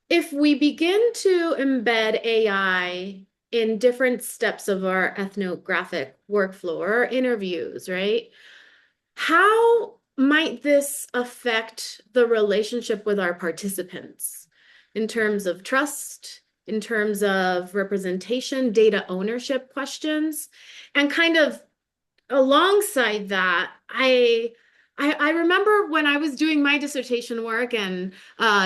if we begin to embed AI in different steps of our ethnographic workflow or interviews, right? How might this affect the relationship with our participants in terms of trust, in terms of representation, data ownership questions, and kind of alongside that, I remember when I was doing my dissertation work and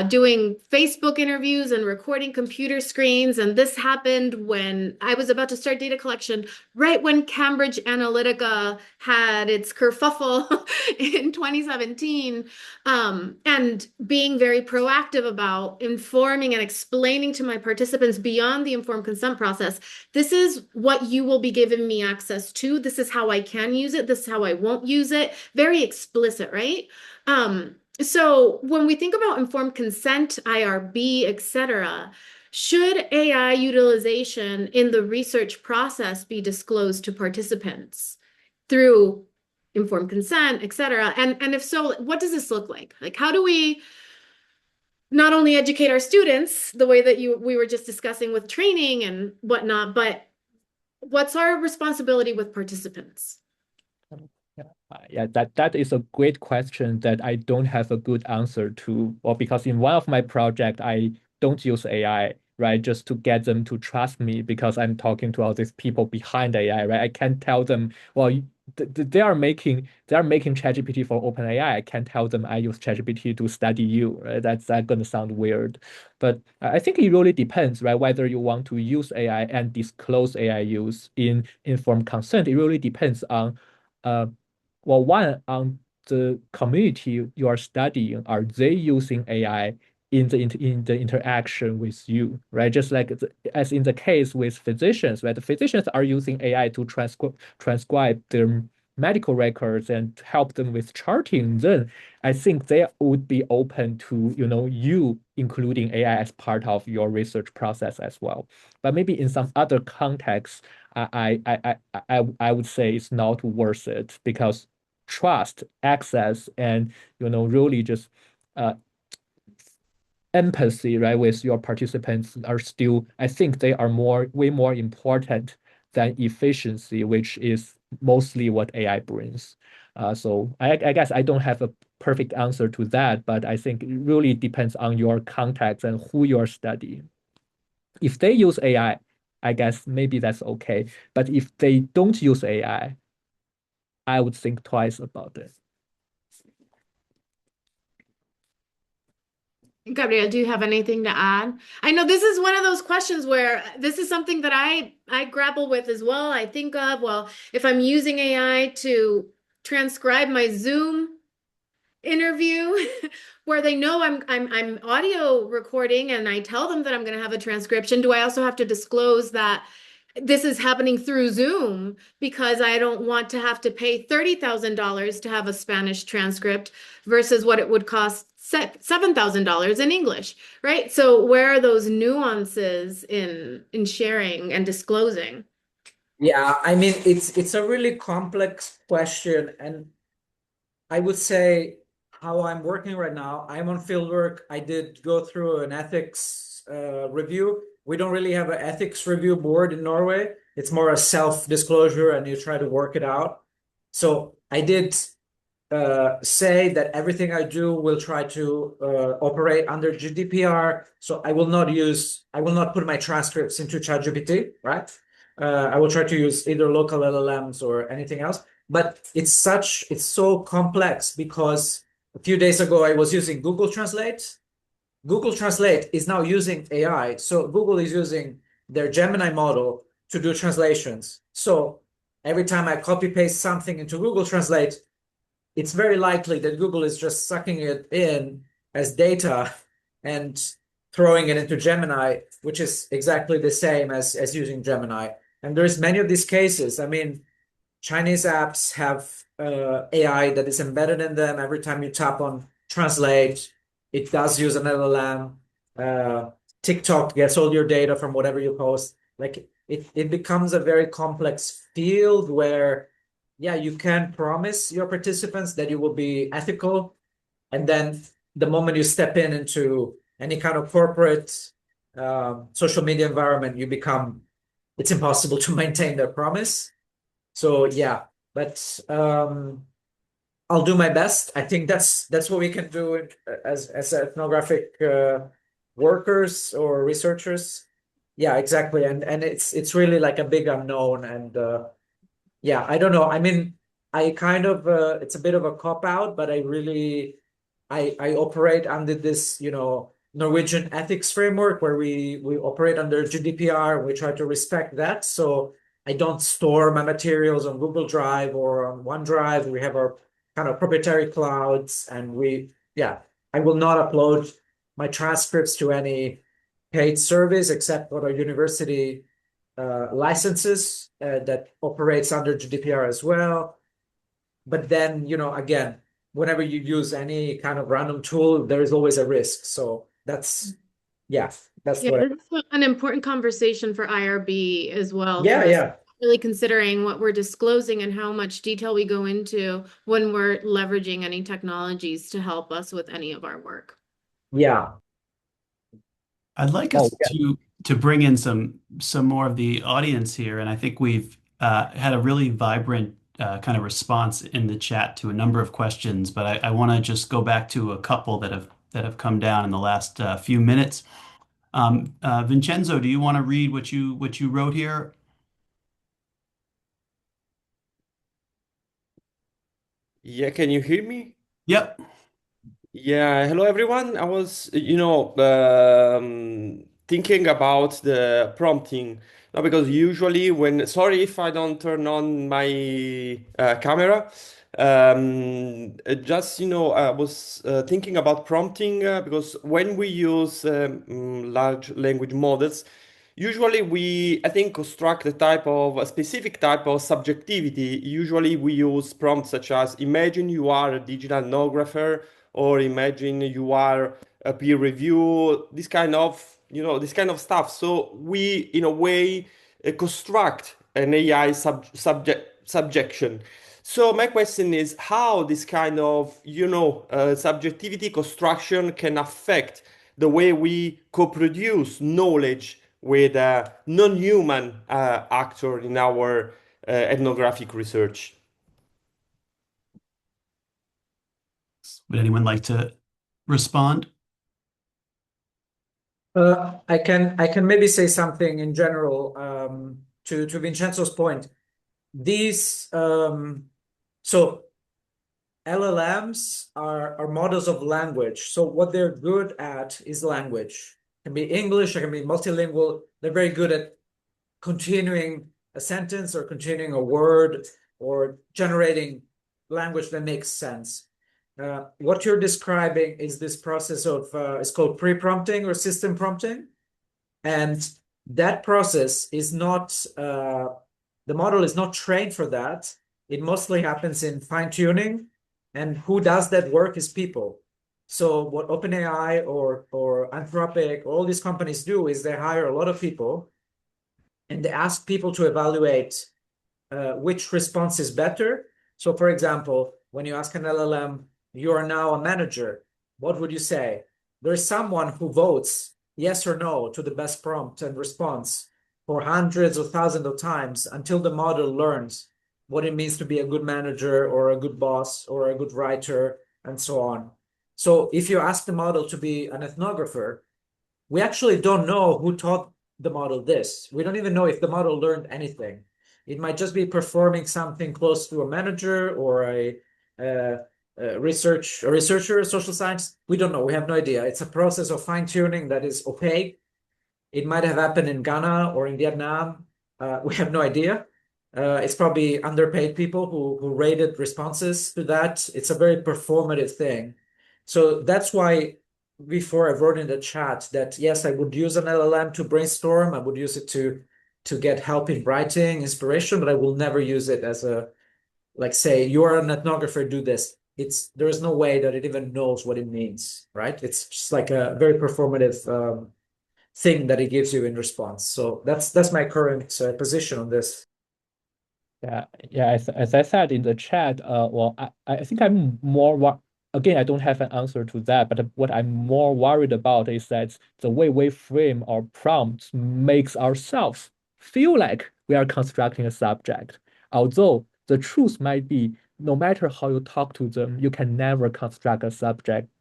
doing Facebook interviews and recording computer screens, and this happened when I was about to start data collection, right when Cambridge Analytica had its kerfuffle in 2017, and being very proactive about informing and explaining to my participants beyond the informed consent process, this is what you will be giving me access to. This is how I can use it. This is how I won't use it. Very explicit, right? So when we think about informed consent, IRB, etc., should AI utilization in the research process be disclosed to participants through informed consent, etc.? And if so, what does this look like? Like, how do we not only educate our students the way that we were just discussing with training and whatnot, but what's our responsibility with participants? Yeah, that is a great question that I don't have a good answer to. Well, because in one of my projects, I don't use AI, right, just to get them to trust me because I'm talking to all these people behind AI, right? I can't tell them, well, they are making ChatGPT for OpenAI. I can't tell them I use ChatGPT to study you, right? That's gonna sound weird. But I think it really depends, right? Whether you want to use AI and disclose AI use in informed consent, it really depends on well, one, on the community you are studying, are they using AI in the interaction with you, right? Just like as in the case with physicians, right? The physicians are using AI to transcribe their medical records and help them with charting. Then I think they would be open to, you including AI as part of your research process as well. But maybe in some other contexts, I would say it's not worth it because trust, access, and really just uh, empathy, right, with your participants are still, I think they are way more important than efficiency, which is mostly what AI brings. So I guess I don't have a perfect answer to that, but I think it really depends on your context and who you're studying. If they use AI, I guess maybe that's okay. But if they don't use AI, I would think twice about it. Gabrielle, do you have anything to add? I know this is one of those questions where this is something that I grapple with as well. I think of, well, if I'm using AI to transcribe my Zoom interview where they know I'm audio recording and I tell them that I'm going to have a transcription, do I also have to disclose that this is happening through Zoom because I don't want to have to pay $30,000 to have a Spanish transcript versus what it would cost $7,000 in English, right? So where are those nuances in sharing and disclosing? Yeah, I mean, it's a really complex question, and I would say how I'm working right now, I'm on fieldwork. I did go through an ethics review. We don't really have an ethics review board in Norway. It's more a self-disclosure and you try to work it out. So I did say that everything I do will try to operate under GDPR. So I will not put my transcripts into ChatGPT, right? I will try to use either local LLMs or anything else. But it's so complex because a few days ago I was using Google Translate. Google Translate is now using AI. So Google is using their Gemini model to do translations. So every time I copy paste something into Google Translate, it's very likely that Google is just sucking it in as data and throwing it into Gemini, which is exactly the same as using Gemini. And there's many of these cases. I mean, Chinese apps have AI that is embedded in them. Every time you tap on translate, it does use an LLM. TikTok gets all your data from whatever you post. Like it becomes a very complex field where, yeah, you can promise your participants that you will be ethical. And then the moment you step into any kind of corporate social media environment, it's impossible to maintain their promise. So yeah, but I'll do my best. I think that's what we can do as ethnographic workers or researchers. Yeah, exactly. And it's really like a big unknown. And yeah, I don't know. I mean, I kind of it's a bit of a cop out, but I operate under this, Norwegian ethics framework where we operate under GDPR and we try to respect that. So I don't store my materials on Google Drive or on OneDrive. We have our kind of proprietary clouds, and yeah, I will not upload my transcripts to any paid service except for our university licenses that operates under GDPR as well. But then, again, whenever you use any kind of random tool, there is always a risk. So yeah, that's Yeah, what this is an important conversation for IRB as well, for yeah, us yeah, really considering what we're disclosing and how much detail we go into when we're leveraging any technologies to help us with any of our work. yeah. I'd like Oh, us to bring in some more of the audience here, and I think we've had a really vibrant kind of response in the chat to a number of questions. But I want to just go back to a couple that have come down in the last few minutes. Vincenzo, do you want to read what you wrote here? Yeah, can you hear me? Yep. Yeah, hello everyone. I was, thinking about the prompting. No, because usually sorry if I don't turn on my camera. Just, I was thinking about prompting because when we use large language models, usually I think, construct a specific type of subjectivity. Usually we use prompts such as imagine you are a digital ethnographer, or imagine you are a peer review, this kind of stuff. So we, in a way, construct an AI subjection. So my question is how this kind of, subjectivity construction can affect the way we co-produce knowledge with a non-human actor in our ethnographic research. Would anyone like to respond? I can maybe say something in general to Vincenzo's point. These so LLMs are models of language. So what they're good at is language. It can be English, it can be multilingual. They're very good at continuing a sentence or continuing a word or generating language that makes sense. What you're describing is this process of it's called pre-prompting or system prompting, and that process is not the model is not trained for that. It mostly happens in fine-tuning, and who does that work is people. So what OpenAI or Anthropic, all these companies do is they hire a lot of people and they ask people to evaluate which response is better. So, for example, when you ask an LLM, you are now a manager, what would you say? There's someone who votes yes or no to the best prompt and response for hundreds of thousands of times until the model learns what it means to be a good manager or a good boss or a good writer and so on. So if you ask the model to be an ethnographer, we actually don't know who taught the model this. We don't even know if the model learned anything. It might just be performing something close to a manager or a researcher, a social science. We don't know. We have no idea. It's a process of fine-tuning that is opaque. It might have happened in Ghana or in Vietnam. We have no idea. It's probably underpaid people who rated responses to that. It's a very performative thing. So that's why before I wrote in the chat that yes, I would use an LLM to brainstorm. I would use it to get help in writing, inspiration, but I will never use it as like say, you are an ethnographer, do this. There is no way that it even knows what it means, right? It's just like a very performative thing that it gives you in response. So that's my current position on this. Yeah, yeah. As I said in the chat, well, I think I'm more again, I don't have an answer to that, but what I'm more worried about is that the way we frame our prompts makes ourselves feel like we are constructing a subject. Although the truth might be, no matter how you talk to them, you can never construct a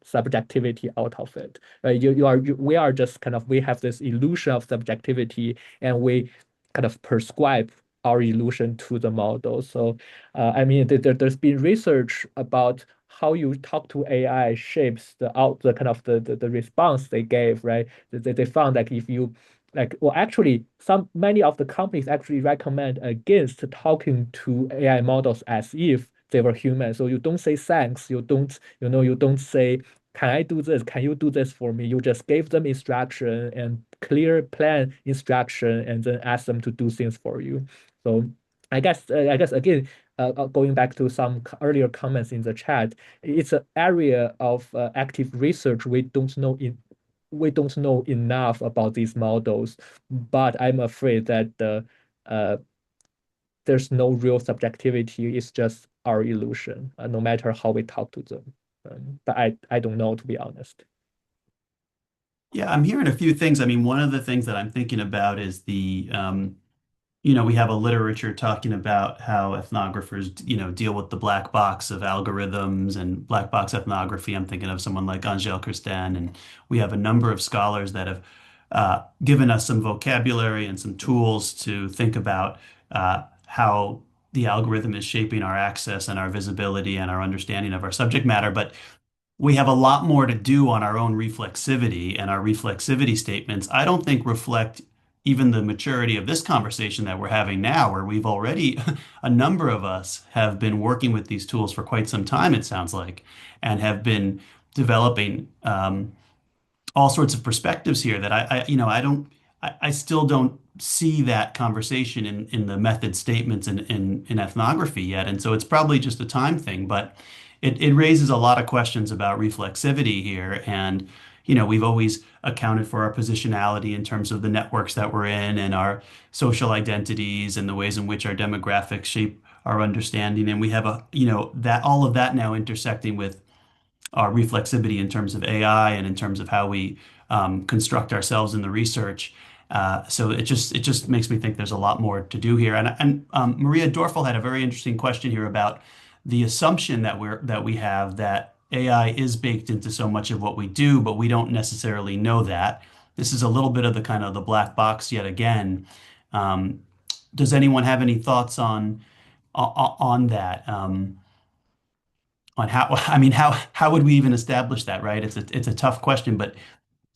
subjectivity out of it. We are just kind of we have this illusion of subjectivity, and we kind of prescribe our illusion to the model. So I mean, there's been research about how you talk to AI shapes the kind of the response they gave, right? They found like if you like, well, actually, many of the companies actually recommend against talking to AI models as if they were human. So you don't say thanks, you don't say, can I do this? Can you do this for me? You just give them instruction and clear plan instruction, and then ask them to do things for you. So I guess again, going back to some earlier comments in the chat, it's an area of active research we don't know enough about these models, but I'm afraid that uh, there's no real subjectivity. It's just our illusion, no matter how we talk to them. But I don't know, to be honest. Yeah, I'm hearing a few things. I mean, one of the things that I'm thinking about is you know, we have a literature talking about how ethnographers, you know, deal with the black box of algorithms and black box ethnography. I'm thinking of someone like Angèle Christin, and we have a number of scholars that have given us some vocabulary and some tools to think about how the algorithm is shaping our access and our visibility and our understanding of our subject matter. But we have a lot more to do on our own reflexivity, and our reflexivity statements, I don't think reflect even the maturity of this conversation that we're having now, where we've already, a number of us have been working with these tools for quite some time, it sounds like, and have been developing all sorts of perspectives here that you know, I still don't see that conversation in the method statements in ethnography yet. And so it's probably just a time thing, but it raises a lot of questions about reflexivity here. And, you know, we've always accounted for our positionality in terms of the networks that we're in and our social identities and the ways in which our demographics shape our understanding. And we have you know, that all of that now intersecting with our reflexivity in terms of AI and in terms of how we construct ourselves in the research. So it just makes me think there's a lot more to do here. And Maria Dorfel had a very interesting question here about the assumption that we have that AI is baked into so much of what we do, but we don't necessarily know that. This is a little bit of the kind of the black box yet again. Um, does anyone have any thoughts on that? On how, I mean, how would we even establish that, right? It's a tough question, but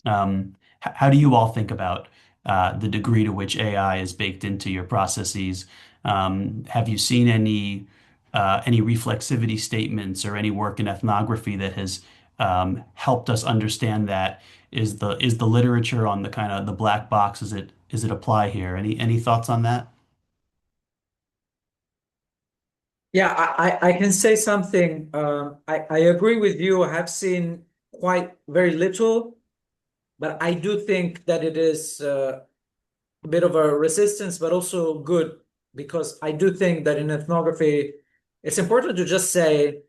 how do you all think about the degree to which AI is baked into your processes? Have you seen any reflexivity statements or any work in ethnography that has helped us understand that? Is the literature on the kind of the black box, is it apply here? Any thoughts on that? Yeah, I can say something. I agree with you. I have seen quite very little, but I do think that it is a bit of a resistance, but also good, because I do think that in ethnography, it's important to just say,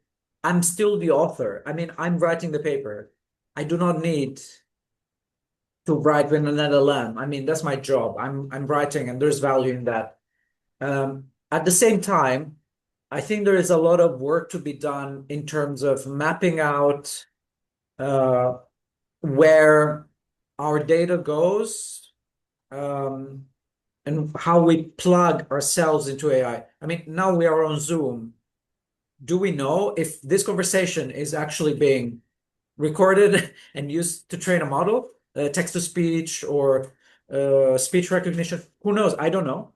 I'm still the author. I mean, I'm writing the paper. I do not need to write with an LLM. I mean, that's my job. I'm writing, and there's value in that. At the same time, I think there is a lot of work to be done in terms of mapping out where our data goes, and how we plug ourselves into AI. I mean, now we are on Zoom. Do we know if this conversation is actually being recorded and used to train a model, text to speech or speech recognition? Who knows? I don't know.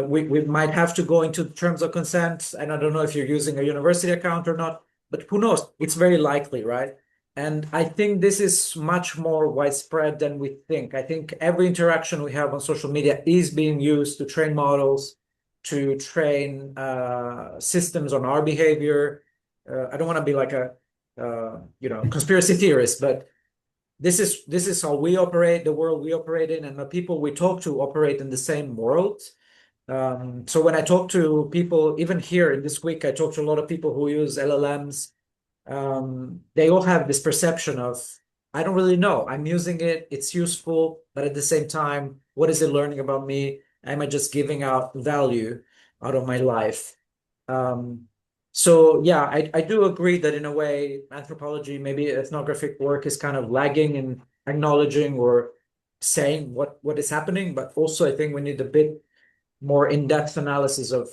We might have to go into terms of consent, and I don't know if you're using a university account or not, but who knows? It's very likely, right? And I think this is much more widespread than we think. I think every interaction we have on social media is being used to train models, to train systems on our behavior. I don't want to be like a conspiracy theorist, but this is how we operate, the world we operate in, and the people we talk to operate in the same world. So when I talk to people, even here in this week, I talk to a lot of people who use LLMs. They all have this perception of, I don't really know. I'm using it, it's useful, but at the same time, what is it learning about me? Am I just giving out value out of my life? So yeah, I do agree that in a way, anthropology, maybe ethnographic work is kind of lagging in acknowledging or saying what is happening, but also I think we need a bit more in-depth analysis of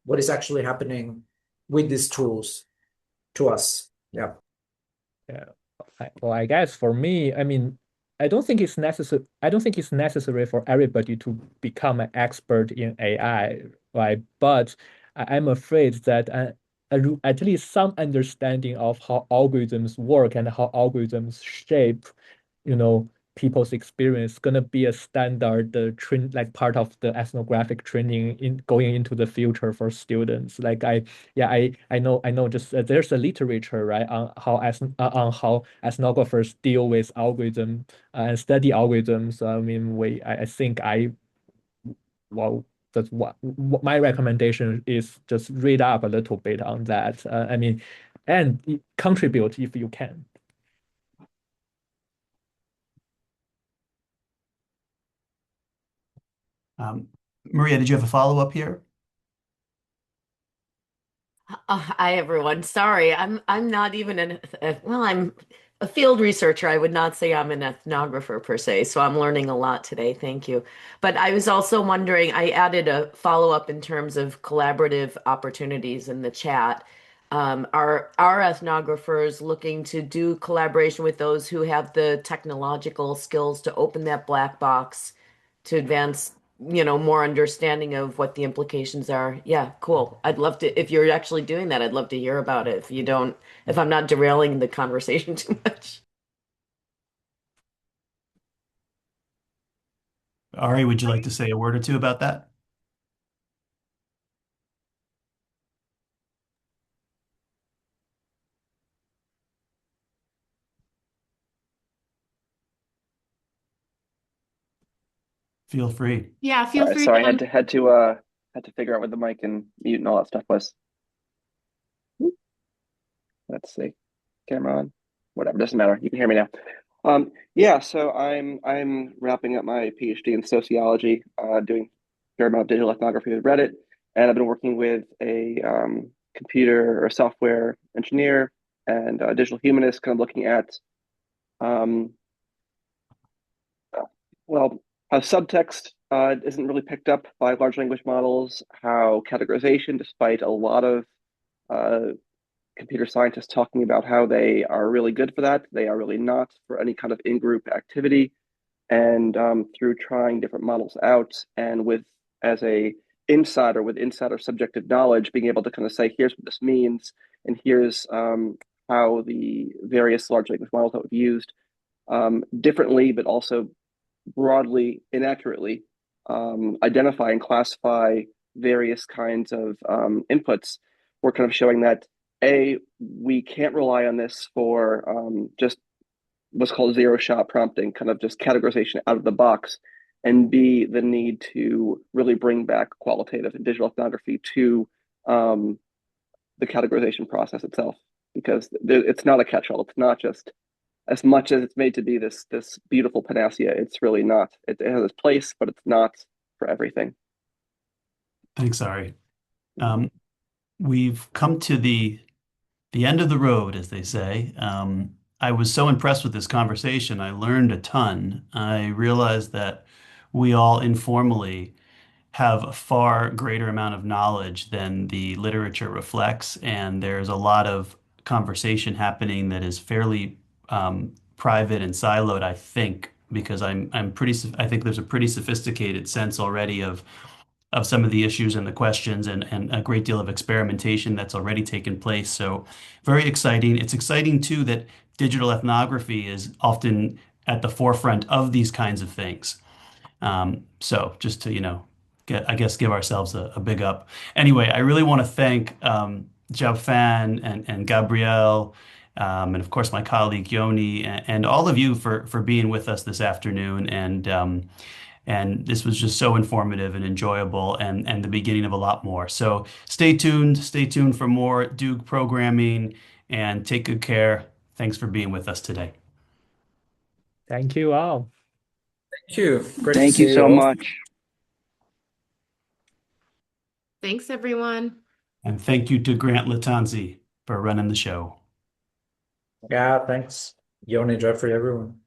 what is actually happening with these tools to us. Yeah. Yeah. Well, I guess for me, I mean, I don't think it's necessary. I don't think it's necessary for everybody to become an expert in AI, right? But I'm afraid that at least some understanding of how algorithms work and how algorithms shape, you know, people's experience gonna be a standard train like part of the ethnographic training in going into the future for students. Like I know just there's a literature right on how ethnographers deal with algorithm and study algorithms. I mean I think well that's what my recommendation is, just read up a little bit on that. I mean, and contribute if you can. Maria, did you have a follow-up here? Hi everyone. Sorry, I'm not even well, I'm a field researcher. I would not say I'm an ethnographer per se, so I'm learning a lot today. Thank you. But I was also wondering, I added a follow-up in terms of collaborative opportunities in the chat. Are ethnographers looking to do collaboration with those who have the technological skills to open that black box to advance, more understanding of what the implications are? Yeah, cool. I'd love to, if you're actually doing that, I'd love to hear about it. If I'm not derailing the conversation too much. Ari, would you like to say a word or two about that? Feel free. Yeah, feel All right, free sorry, I to. had to figure out what the mic and mute and all that stuff was. Let's see, camera on, whatever, doesn't matter. You can hear me now. Yeah, so I'm wrapping up my PhD in sociology, doing a fair amount of digital ethnography with Reddit, and I've been working with a computer or software engineer and a digital humanist, kind of looking at um, well, how subtext isn't really picked up by large language models, how categorization, despite a lot of uh, computer scientists talking about how they are really good for that, they are really not for any kind of in-group activity. And through trying different models out and with as a insider with insider subjective knowledge, being able to kind of say, here's what this means, and here's how the various large language models that we've used differently, but also broadly, inaccurately identify and classify various kinds of inputs. We're kind of showing that we can't rely on this for just what's called zero shot prompting, kind of just categorization out of the box, and B, the need to really bring back qualitative and digital ethnography to the categorization process itself, because it's not a catch-all. It's not just, as much as it's made to be this beautiful panacea, it's really not. It has its place, but it's not for everything. Thanks, Ari. We've come to the end of the road, as they say. I was so impressed with this conversation. I learned a ton. I realized that we all informally have a far greater amount of knowledge than the literature reflects, and there's a lot of conversation happening that is fairly private and siloed, I think, because I think there's a pretty sophisticated sense already of some of the issues and the questions and a great deal of experimentation that's already taken place. So very exciting. It's exciting too that digital ethnography is often at the forefront of these kinds of things. So just to, I guess give ourselves a big up. Anyway, I really want to thank Zhuofan and Gabriele, and of course my colleague Yoni, and all of you for being with us this afternoon. And this was just so informative and enjoyable and the beginning of a lot more. So stay tuned for more Duke programming and take good care. Thanks for being with us today. Thank you all. Thank you. Great to Thank you see so all. much. Thanks, everyone. And thank you to Grant Latanzi for running the show. Yeah, thanks. Yoni, Jeffrey, everyone.